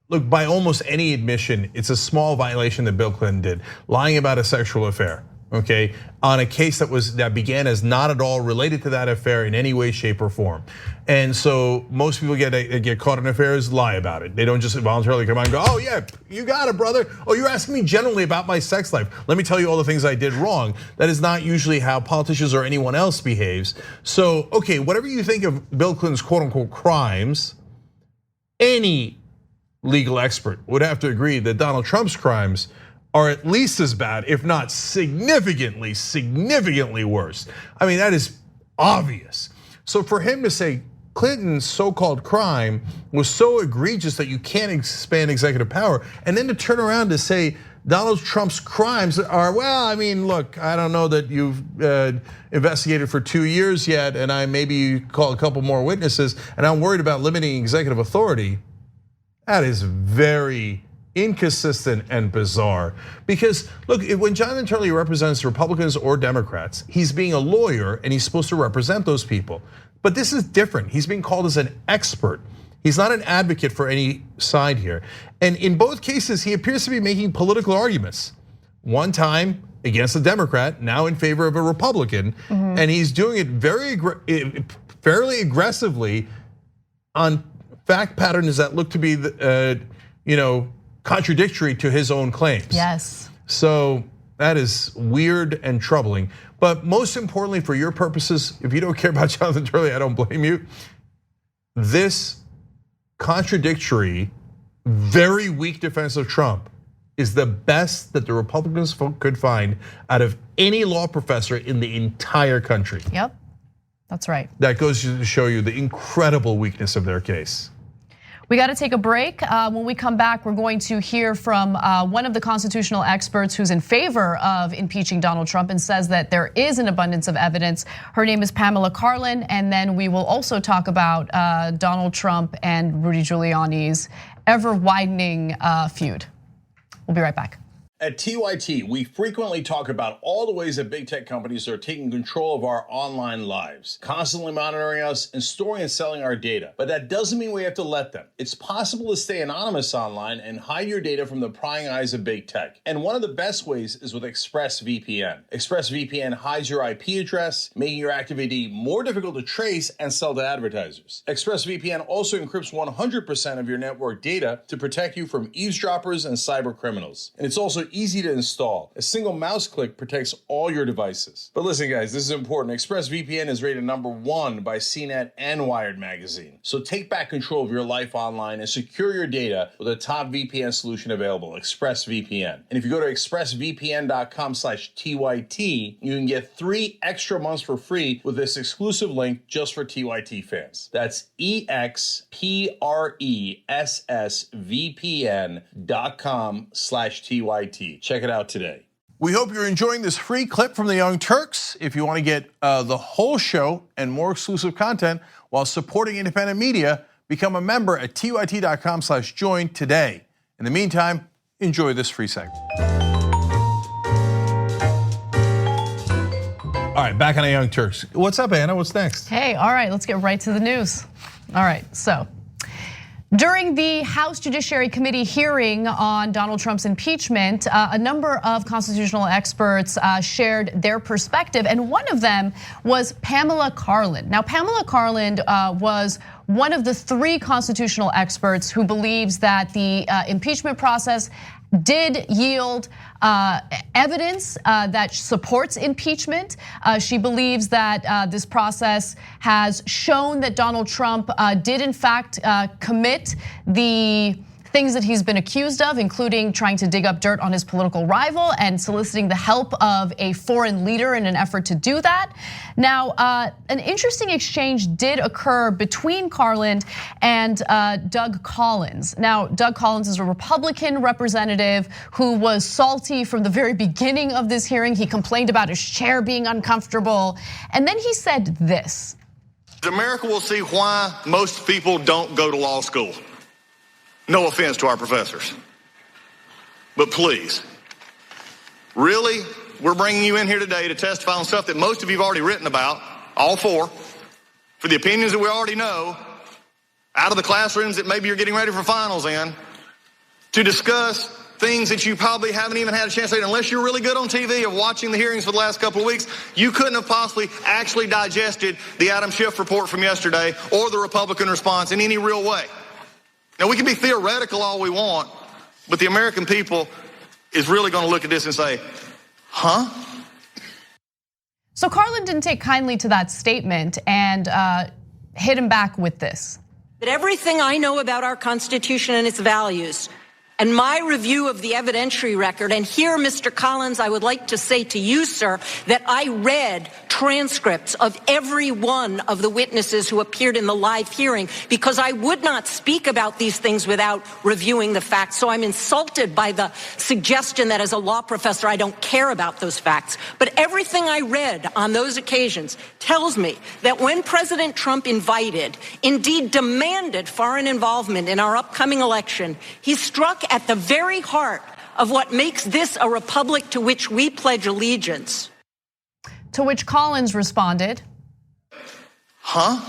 look, by almost any admission, it's a small violation that Bill Clinton did, lying about a sexual affair, okay, on a case that began as not at all related to that affair in any way, shape, or form. And so most people get caught in affairs, lie about it. They don't just voluntarily come out and go, oh yeah, you got it, brother. Oh, you're asking me generally about my sex life. Let me tell you all the things I did wrong. That is not usually how politicians or anyone else behaves. So, okay, whatever you think of Bill Clinton's quote unquote crimes, any legal expert would have to agree that Donald Trump's crimes are at least as bad, if not significantly worse. I mean, that is obvious. So for him to say Clinton's so-called crime was so egregious that you can't expand executive power, and then to turn around to say Donald Trump's crimes are, well, I mean, look, I don't know that you've investigated for 2 years yet, and I maybe call a couple more witnesses, and I'm worried about limiting executive authority. That is very inconsistent and bizarre. Because look, when Jonathan Turley represents Republicans or Democrats, he's being a lawyer and he's supposed to represent those people. But this is different. He's being called as an expert. He's not an advocate for any side here. And in both cases, he appears to be making political arguments. One time against a Democrat, now in favor of a Republican, and he's doing it fairly aggressively on fact patterns that look to be, contradictory to his own claims. Yes. So that is weird and troubling. But most importantly, for your purposes, if you don't care about Jonathan Turley, I don't blame you. This contradictory, very weak defense of Trump is the best that the Republicans could find out of any law professor in the entire country. Yep, that's right. That goes to show you the incredible weakness of their case. We got to take a break. When we come back, we're going to hear from one of the constitutional experts who's in favor of impeaching Donald Trump and says that there is an abundance of evidence. Her name is Pamela Karlan, and then we will also talk about Donald Trump and Rudy Giuliani's ever-widening feud. We'll be right back. At TYT, we frequently talk about all the ways that big tech companies are taking control of our online lives, constantly monitoring us and storing and selling our data. But that doesn't mean we have to let them. It's possible to stay anonymous online and hide your data from the prying eyes of big tech. And one of the best ways is with ExpressVPN. ExpressVPN hides your IP address, making your activity more difficult to trace and sell to advertisers. ExpressVPN also encrypts 100% of your network data to protect you from eavesdroppers and cyber criminals. And it's also easy to install. A single mouse click protects all your devices. But listen, guys, this is important. ExpressVPN is rated #1 by CNET and Wired magazine. So take back control of your life online and secure your data with a top VPN solution available, ExpressVPN. And if you go to expressvpn.com/TYT, you can get 3 extra months for free with this exclusive link just for TYT fans. That's expressvpn.com/TYT. Check it out today. We hope you're enjoying this free clip from the Young Turks. If you want to get the whole show and more exclusive content while supporting independent media, become a member at tyt.com/join today. In the meantime, enjoy this free segment. All right, back on the Young Turks. What's up, Anna? What's next? Hey, all right, let's get right to the news. All right, so during the House Judiciary Committee hearing on Donald Trump's impeachment, a number of constitutional experts shared their perspective, and one of them was Pamela Karlan. Now, Pamela Karlan was one of the 3 constitutional experts who believes that the impeachment process did yield evidence that supports impeachment. She believes that this process has shown that Donald Trump did in fact commit the things that he's been accused of, including trying to dig up dirt on his political rival and soliciting the help of a foreign leader in an effort to do that. Now, an interesting exchange did occur between Karlan and Doug Collins. Now, Doug Collins is a Republican representative who was salty from the very beginning of this hearing. He complained about his chair being uncomfortable. And then he said this. America will see why most people don't go to law school. No offense to our professors. But please, really, we're bringing you in here today to testify on stuff that most of you have already written about all four, for the opinions that we already know, out of the classrooms that maybe you're getting ready for finals in, to discuss things that you probably haven't even had a chance to, unless you're really good on TV of watching the hearings for the last couple of weeks, you couldn't have possibly actually digested the Adam Schiff report from yesterday or the Republican response in any real way. Now, we can be theoretical all we want, but the American people is really going to look at this and say, huh? So Karlan didn't take kindly to that statement and hit him back with this. That everything I know about our Constitution and its values and my review of the evidentiary record, and here, Mr. Collins, I would like to say to you, sir, that I read transcripts of every one of the witnesses who appeared in the live hearing because I would not speak about these things without reviewing the facts. So I'm insulted by the suggestion that as a law professor, I don't care about those facts. But everything I read on those occasions tells me that when President Trump invited, indeed demanded foreign involvement in our upcoming election, he struck at the very heart of what makes this a republic to which we pledge allegiance. To which Collins responded, huh?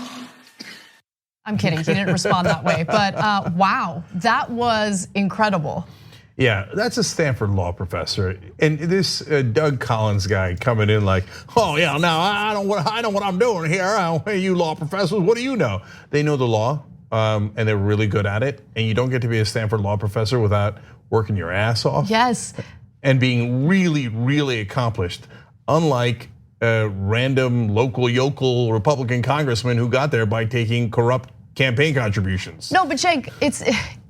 I'm kidding, he didn't respond that way, but wow, that was incredible. Yeah, that's a Stanford law professor, and this Doug Collins guy coming in like, oh yeah, now I know what I'm doing here. Hey, you law professors, what do you know? They know the law, and they're really good at it. And you don't get to be a Stanford law professor without working your ass off. Yes. And being really, really accomplished, unlike a random local yokel Republican congressman who got there by taking corrupt campaign contributions. No, but Cenk,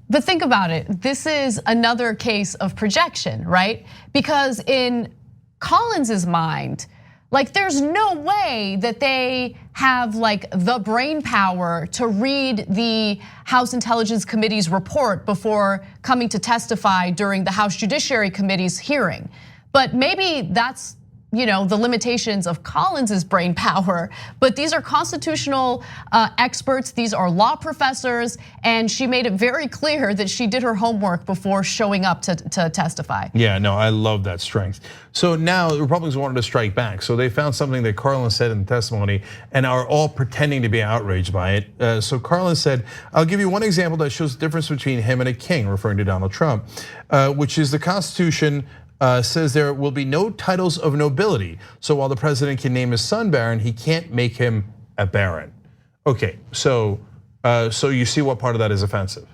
but think about it. This is another case of projection, right? Because in Collins's mind, like there's no way that they have like the brain power to read the House Intelligence Committee's report before coming to testify during the House Judiciary Committee's hearing. But maybe that's the limitations of Collins's brain power, but these are constitutional experts, these are law professors, and she made it very clear that she did her homework before showing up to testify. Yeah, no, I love that strength. So now the Republicans wanted to strike back. So they found something that Karlan said in the testimony and are all pretending to be outraged by it. So Karlan said, I'll give you one example that shows the difference between him and a king, referring to Donald Trump, which is the Constitution says there will be no titles of nobility. So while the president can name his son Baron, he can't make him a baron. Okay, so you see what part of that is offensive?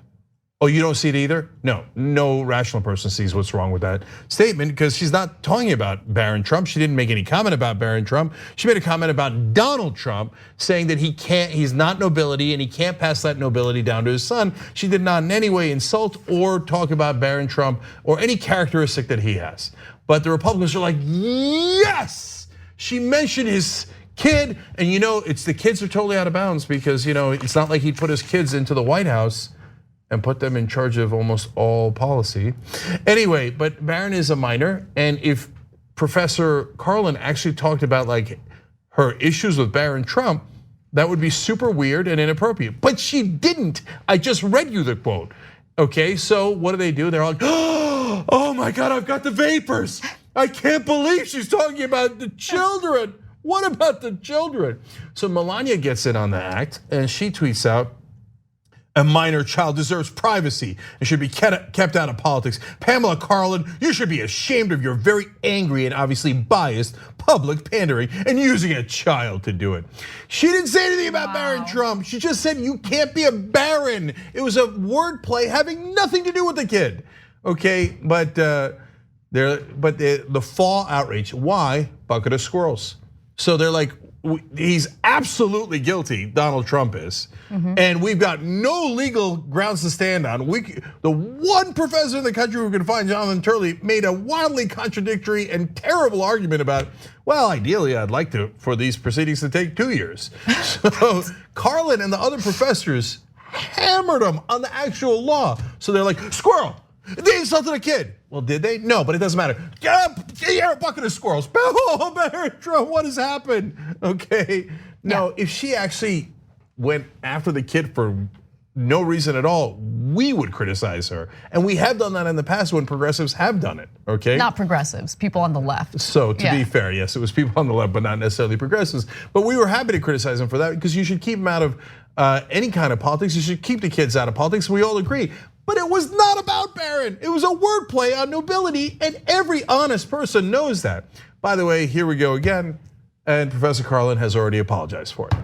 Oh, you don't see it either? No rational person sees what's wrong with that statement because she's not talking about Baron Trump. She didn't make any comment about Baron Trump. She made a comment about Donald Trump, saying that he's not nobility and he can't pass that nobility down to his son. She did not in any way insult or talk about Baron Trump or any characteristic that he has. But the Republicans are like, yes, she mentioned his kid, and it's the kids are totally out of bounds because it's not like he put his kids into the White House and put them in charge of almost all policy. Anyway, but Barron is a minor, and if Professor Karlan actually talked about like her issues with Baron Trump, that would be super weird and inappropriate. But she didn't. I just read you the quote. Okay, so what do? They're like, oh my God, I've got the vapors. I can't believe she's talking about the children. What about the children? So Melania gets in on the act and she tweets out, a minor child deserves privacy and should be kept out of politics. Pamela Karlan, you should be ashamed of your very angry and obviously biased public pandering and using a child to do it. She didn't say anything about Baron Trump. She just said you can't be a baron. It was a wordplay having nothing to do with the kid. Okay, but the fall outrage. Why? Bucket of squirrels. So they're like, he's absolutely guilty, Donald Trump is. And we've got no legal grounds to stand on. The one professor in the country who can find Jonathan Turley made a wildly contradictory and terrible argument about, well, ideally I'd like for these proceedings to take 2 years. So Karlan and the other professors hammered him on the actual law. So they're like, squirrel, they insulted a kid. Well, did they? No, but it doesn't matter. You're a bucket of squirrels. Oh, Baron Trump, what has happened? Okay, no, if she actually went after the kid for no reason at all, we would criticize her. And we have done that in the past when progressives have done it, okay? Not progressives, people on the left. So to be fair, yes, it was people on the left, but not necessarily progressives. But we were happy to criticize them for that because you should keep them out of any kind of politics. You should keep the kids out of politics, we all agree. But it was not about Barron. It was a wordplay on nobility, and every honest person knows that. By the way, here we go again, and Professor Karlan has already apologized for it.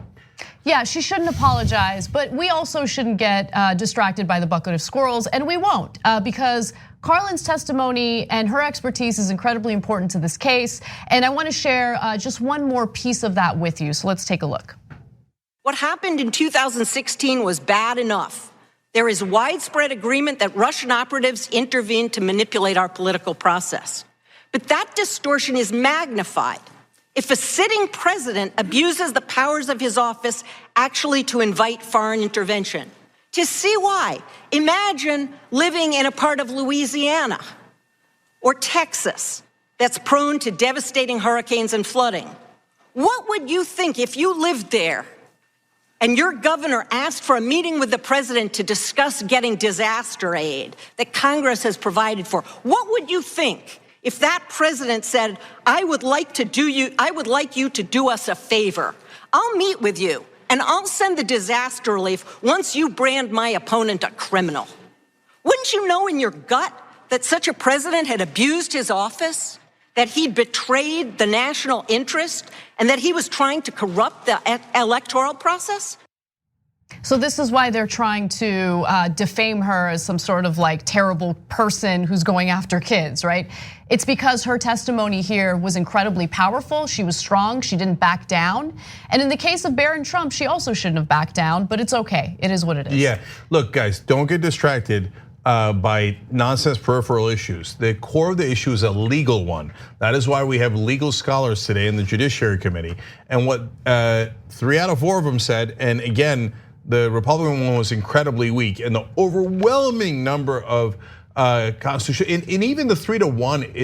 Yeah, she shouldn't apologize, but we also shouldn't get distracted by the bucket of squirrels, and we won't, because Karlan's testimony and her expertise is incredibly important to this case, and I want to share just one more piece of that with you, so let's take a look. What happened in 2016 was bad enough. There is widespread agreement that Russian operatives intervened to manipulate our political process. But that distortion is magnified if a sitting president abuses the powers of his office actually to invite foreign intervention. To see why, imagine living in a part of Louisiana or Texas that's prone to devastating hurricanes and flooding. What would you think if you lived there and your governor asked for a meeting with the president to discuss getting disaster aid that Congress has provided for? What would you think if that president said, I would like you to do us a favor. I'll meet with you and I'll send the disaster relief once you brand my opponent a criminal? Wouldn't you know in your gut that such a president had abused his office, that he'd betrayed the national interest, and that he was trying to corrupt the electoral process? So this is why they're trying to defame her as some sort of like terrible person who's going after kids, right? It's because her testimony here was incredibly powerful. She was strong, she didn't back down. And in the case of Barron Trump, she also shouldn't have backed down, but it's okay, it is what it is. Yeah, look guys, don't get distracted by nonsense peripheral issues. The core of the issue is a legal one. That is why we have legal scholars today in the Judiciary Committee. And what 3 out of 4 of them said, and again, the Republican one was incredibly weak, and the overwhelming number of constitution, and even the 3-1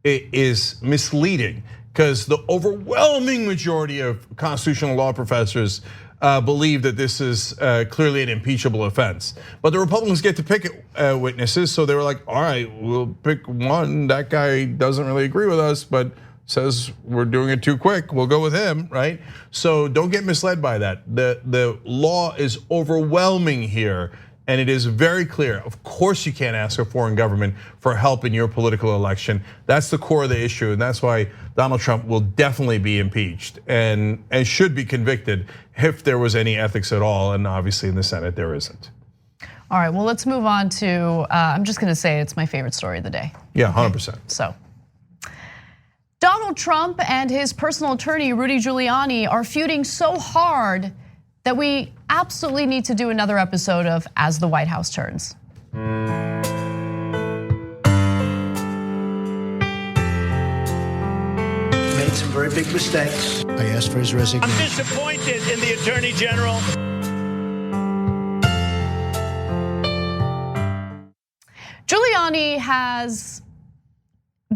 is misleading, because the overwhelming majority of constitutional law professors believe that this is clearly an impeachable offense. But the Republicans get to pick witnesses, so they were like, all right, we'll pick one. That guy doesn't really agree with us, but says we're doing it too quick, we'll go with him, right? So don't get misled by that. The law is overwhelming here, and it is very clear. Of course you can't ask a foreign government for help in your political election. That's the core of the issue, and that's why Donald Trump will definitely be impeached and should be convicted if there was any ethics at all, and obviously in the Senate there isn't. All right, well let's move on to, I'm just gonna say it's my favorite story of the day. Yeah, 100%. So, Donald Trump and his personal attorney, Rudy Giuliani, are feuding so hard that we absolutely need to do another episode of As the White House Turns. Made some very big mistakes. I asked for his resignation. I'm disappointed in the Attorney General. Giuliani has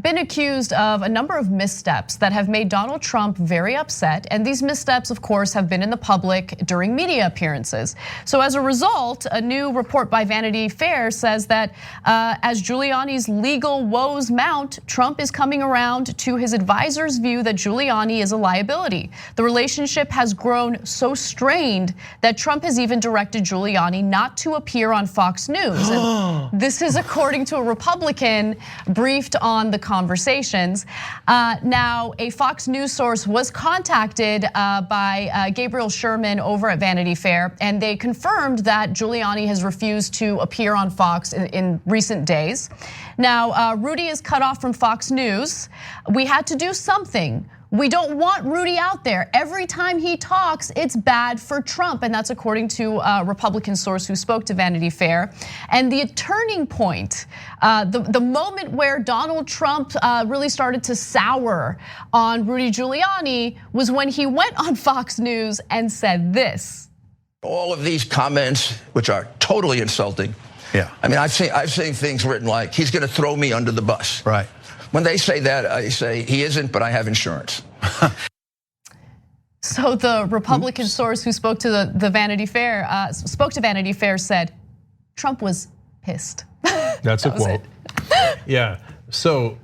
been accused of a number of missteps that have made Donald Trump very upset. And these missteps, of course, have been in the public during media appearances. So as a result, a new report by Vanity Fair says that as Giuliani's legal woes mount, Trump is coming around to his advisors' view that Giuliani is a liability. The relationship has grown so strained that Trump has even directed Giuliani not to appear on Fox News. And this is according to a Republican briefed on the conversations. Now, a Fox News source was contacted by Gabriel Sherman over at Vanity Fair, and they confirmed that Giuliani has refused to appear on Fox in recent days. Now, Rudy is cut off from Fox News. We had to do something. We don't want Rudy out there. Every time he talks, it's bad for Trump. And that's according to a Republican source who spoke to Vanity Fair. And the turning point, the moment where Donald Trump really started to sour on Rudy Giuliani was when he went on Fox News and said this. All of these comments, which are totally insulting. Yeah. I mean, I've seen things written like, he's gonna throw me under the bus. Right. When they say that, I say, he isn't, but I have insurance. So the Republican source who spoke to the Vanity Fair, said Trump was pissed. That's a quote. Yeah. So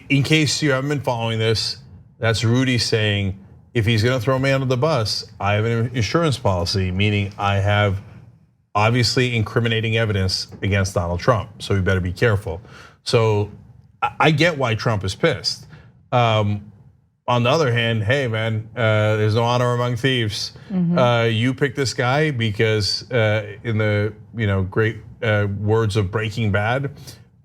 in case you haven't been following this, that's Rudy saying, if he's going to throw me under the bus, I have an insurance policy, meaning I have obviously incriminating evidence against Donald Trump. So we better be careful. So I get why Trump is pissed. On the other hand, hey man, there's no honor among thieves. You picked this guy because in the great words of Breaking Bad,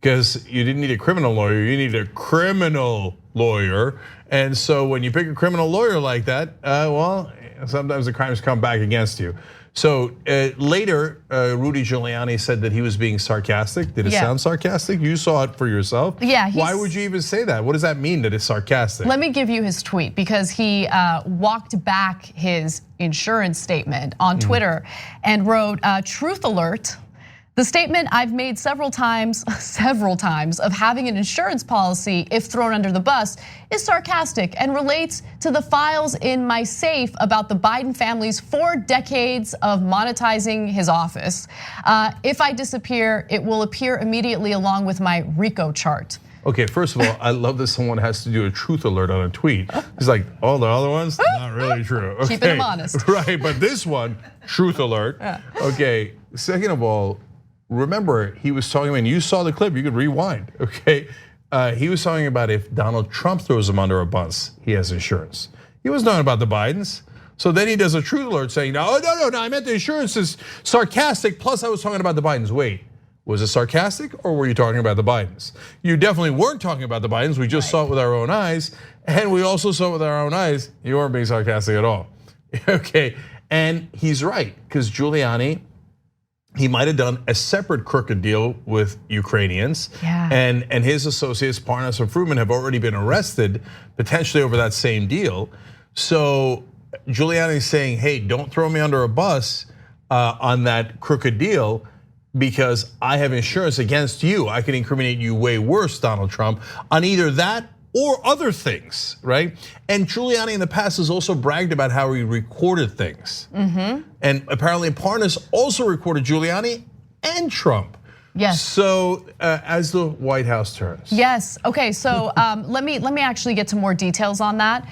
because you didn't need a criminal lawyer, you needed a criminal lawyer. And so when you pick a criminal lawyer like that, well, sometimes the crimes come back against you. So later, Rudy Giuliani said that he was being sarcastic. Did it sound sarcastic? You saw it for yourself. Yeah. Why would you even say that? What does that mean that it's sarcastic? Let me give you his tweet, because he walked back his insurance statement on Twitter and wrote, "Truth alert. The statement I've made several times of having an insurance policy if thrown under the bus is sarcastic and relates to the files in my safe about the Biden family's 4 decades of monetizing his office. If I disappear, it will appear immediately along with my RICO chart." Okay, first of all, I love that someone has to do a truth alert on a tweet. He's like, all the other ones, not really true. Okay. Keeping him honest. Right, but this one, truth alert. Okay, second of all, remember, he was talking, and you saw the clip, you could rewind, okay? He was talking about if Donald Trump throws him under a bus, he has insurance. He was talking about the Bidens. So then he does a truth alert saying, no, I meant the insurance is sarcastic, plus I was talking about the Bidens. Wait, was it sarcastic or were you talking about the Bidens? You definitely weren't talking about the Bidens, we just saw it with our own eyes, and we also saw it with our own eyes, you weren't being sarcastic at all. Okay, and he's right, because Giuliani, he might have done a separate crooked deal with Ukrainians, and his associates Parnas and Fruman have already been arrested, potentially over that same deal. So Giuliani is saying, hey, don't throw me under a bus on that crooked deal, because I have insurance against you. I can incriminate you way worse, Donald Trump, on either that or other things, right? And Giuliani in the past has also bragged about how he recorded things. And apparently Parnas also recorded Giuliani and Trump. Yes. So as the White House turns. Yes, okay, so let me actually get to more details on that,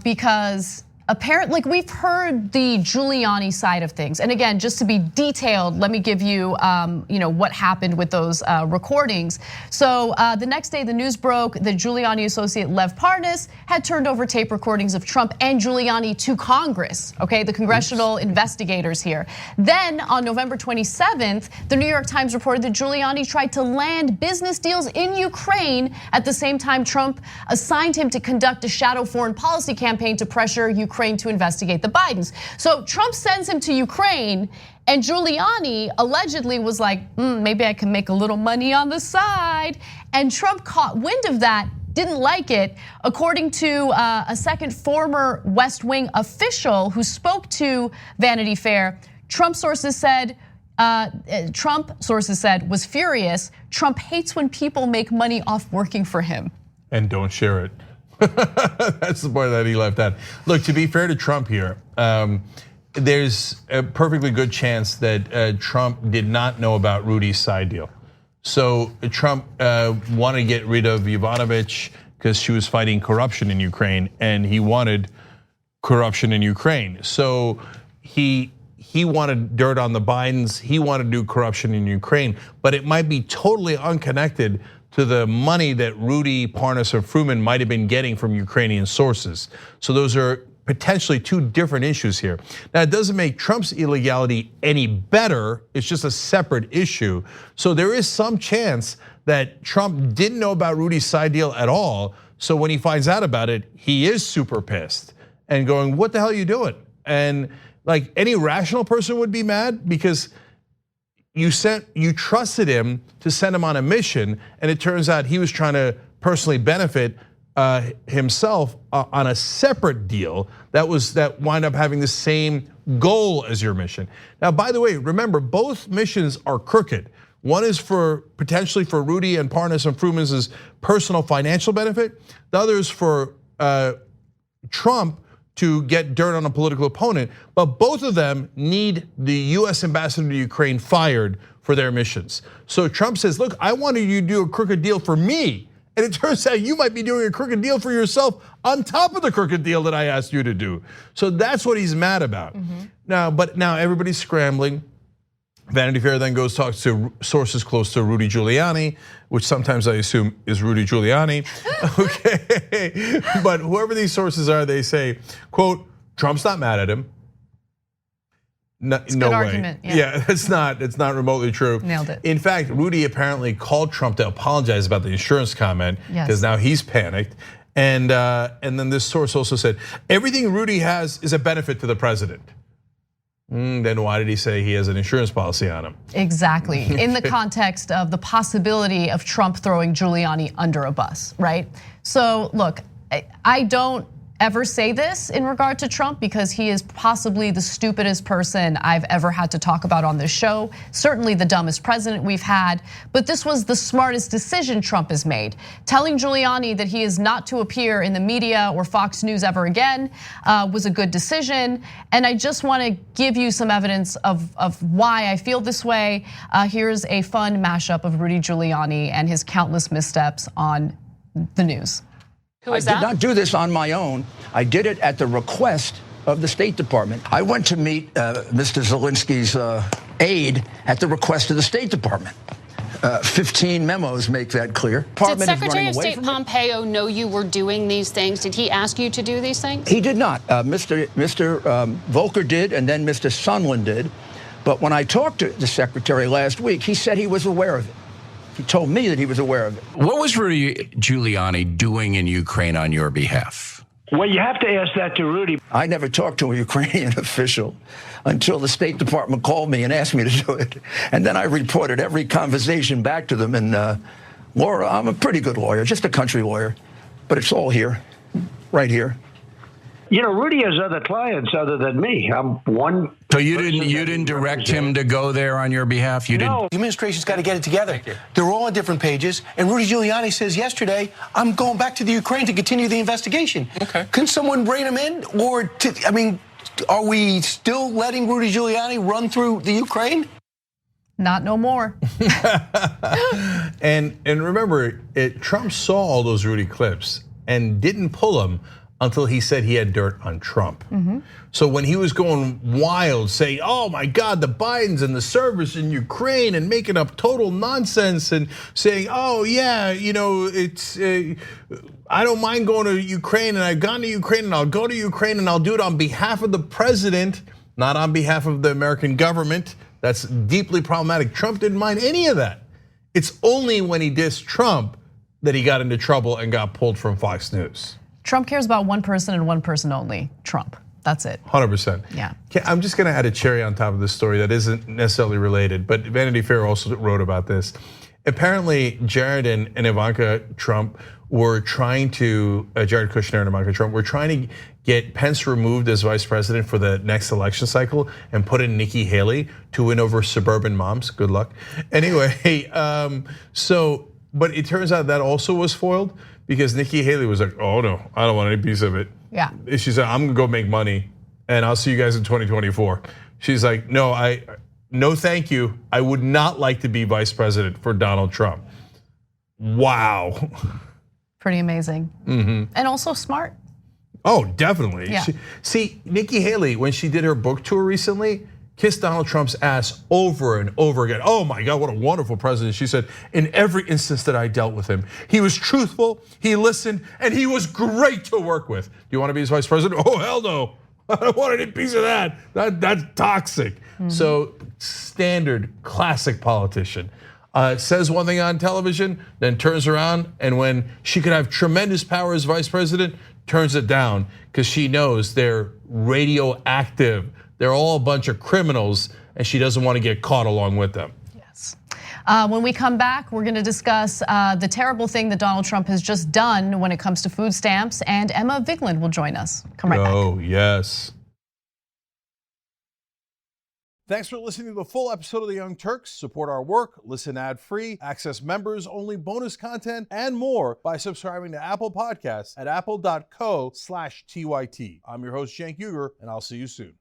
because apparently, like, we've heard the Giuliani side of things. And again, just to be detailed, let me give you what happened with those recordings. So the next day the news broke that Giuliani associate Lev Parnas had turned over tape recordings of Trump and Giuliani to Congress, okay, the congressional investigators here. Then on November 27th, the New York Times reported that Giuliani tried to land business deals in Ukraine at the same time Trump assigned him to conduct a shadow foreign policy campaign to pressure Ukraine to investigate the Bidens. So Trump sends him to Ukraine, and Giuliani allegedly was like, maybe I can make a little money on the side. And Trump caught wind of that, didn't like it. According to a second former West Wing official who spoke to Vanity Fair, Trump sources said was furious. Trump hates when people make money off working for him. And don't share it. That's the part that he left out. Look, to be fair to Trump here, there's a perfectly good chance that Trump did not know about Rudy's side deal. So Trump wanted to get rid of Yovanovitch because she was fighting corruption in Ukraine, and he wanted corruption in Ukraine. So he wanted dirt on the Bidens, he wanted to do corruption in Ukraine, but it might be totally unconnected to the money that Rudy, Parnas, or Fruman might have been getting from Ukrainian sources. So those are potentially two different issues here. Now, it doesn't make Trump's illegality any better, it's just a separate issue. So there is some chance that Trump didn't know about Rudy's side deal at all. So when he finds out about it, he is super pissed and going, what the hell are you doing? And like any rational person would be mad, because you trusted him to send him on a mission, and it turns out he was trying to personally benefit himself on a separate deal that wind up having the same goal as your mission. Now, by the way, remember, both missions are crooked. One is potentially for Rudy and Parnas and Fruman's personal financial benefit. The other is for Trump to get dirt on a political opponent, but both of them need the US ambassador to Ukraine fired for their missions. So Trump says, look, I wanted you to do a crooked deal for me. And it turns out you might be doing a crooked deal for yourself on top of the crooked deal that I asked you to do. So that's what he's mad about. But now everybody's scrambling. Vanity Fair then goes talks to sources close to Rudy Giuliani, which sometimes I assume is Rudy Giuliani. Okay, but whoever these sources are, they say, quote, Trump's not mad at him. No way. Argument, yeah, it's not remotely true. Nailed it. In fact, Rudy apparently called Trump to apologize about the insurance comment because now he's panicked. And then this source also said, everything Rudy has is a benefit to the president. Then why did he say he has an insurance policy on him? Exactly, in the context of the possibility of Trump throwing Giuliani under a bus, right? So look, I don't ever say this in regard to Trump because he is possibly the stupidest person I've ever had to talk about on this show. Certainly the dumbest president we've had, but this was the smartest decision Trump has made. Telling Giuliani that he is not to appear in the media or Fox News ever again was a good decision. And I just want to give you some evidence of why I feel this way. Here's a fun mashup of Rudy Giuliani and his countless missteps on the news. I did not do this on my own. I did it at the request of the State Department. I went to meet Mr. Zelensky's aide at the request of the State Department. 15 memos make that clear. Did Secretary of State Pompeo know you were doing these things? Did he ask you to do these things? He did not. Mr. Volker did, and then Mr. Sondland did. But when I talked to the secretary last week, he said he was aware of it. He told me that he was aware of it. What was Rudy Giuliani doing in Ukraine on your behalf? Well, you have to ask that to Rudy. I never talked to a Ukrainian official until the State Department called me and asked me to do it. And then I reported every conversation back to them. And Laura, I'm a pretty good lawyer, just a country lawyer. But it's all here, right here. You know, Rudy has other clients other than me. I'm one. So you didn't direct him to go there on your behalf? You didn't? No, the administration's got to get it together. They're all on different pages. And Rudy Giuliani says yesterday, I'm going back to the Ukraine to continue the investigation. Okay. Can someone rein him in? Are we still letting Rudy Giuliani run through the Ukraine? Not no more. And remember, Trump saw all those Rudy clips and didn't pull them until he said he had dirt on Trump. So when he was going wild, saying, oh my God, the Bidens and the servers in Ukraine and making up total nonsense and saying, oh yeah, it's, I don't mind going to Ukraine and I've gone to Ukraine and I'll go to Ukraine and I'll do it on behalf of the president, not on behalf of the American government. That's deeply problematic. Trump didn't mind any of that. It's only when he dissed Trump that he got into trouble and got pulled from Fox News. Trump cares about one person and one person only, Trump. That's it. 100%. Yeah. I'm just gonna add a cherry on top of this story that isn't necessarily related, but Vanity Fair also wrote about this. Apparently, Jared and Ivanka Trump were trying to, Jared Kushner and Ivanka Trump were trying to get Pence removed as vice president for the next election cycle and put in Nikki Haley to win over suburban moms. Good luck. Anyway, but it turns out that also was foiled because Nikki Haley was like, oh no, I don't want any piece of it. Yeah. She said, I'm gonna go make money and I'll see you guys in 2024. She's like, no thank you. I would not like to be vice president for Donald Trump. Wow. Pretty amazing. And also smart. Oh, definitely. Yeah. See, Nikki Haley, when she did her book tour recently, kissed Donald Trump's ass over and over again. Oh my God, what a wonderful president. She said, in every instance that I dealt with him, he was truthful, he listened, and he was great to work with. Do you want to be his vice president? Oh, hell no. I don't want any piece of that. That's toxic. So standard, classic politician. Says one thing on television, then turns around, and when she could have tremendous power as vice president, turns it down because she knows they're radioactive. They're all a bunch of criminals, and she doesn't want to get caught along with them. Yes. When we come back, we're going to discuss the terrible thing that Donald Trump has just done when it comes to food stamps, and Emma Vigeland will join us. Come right back. Oh, yes. Thanks for listening to the full episode of the Young Turks. Support our work, listen ad-free, access members-only bonus content, and more by subscribing to Apple Podcasts at apple.co/TYT. I'm your host, Cenk, and I'll see you soon.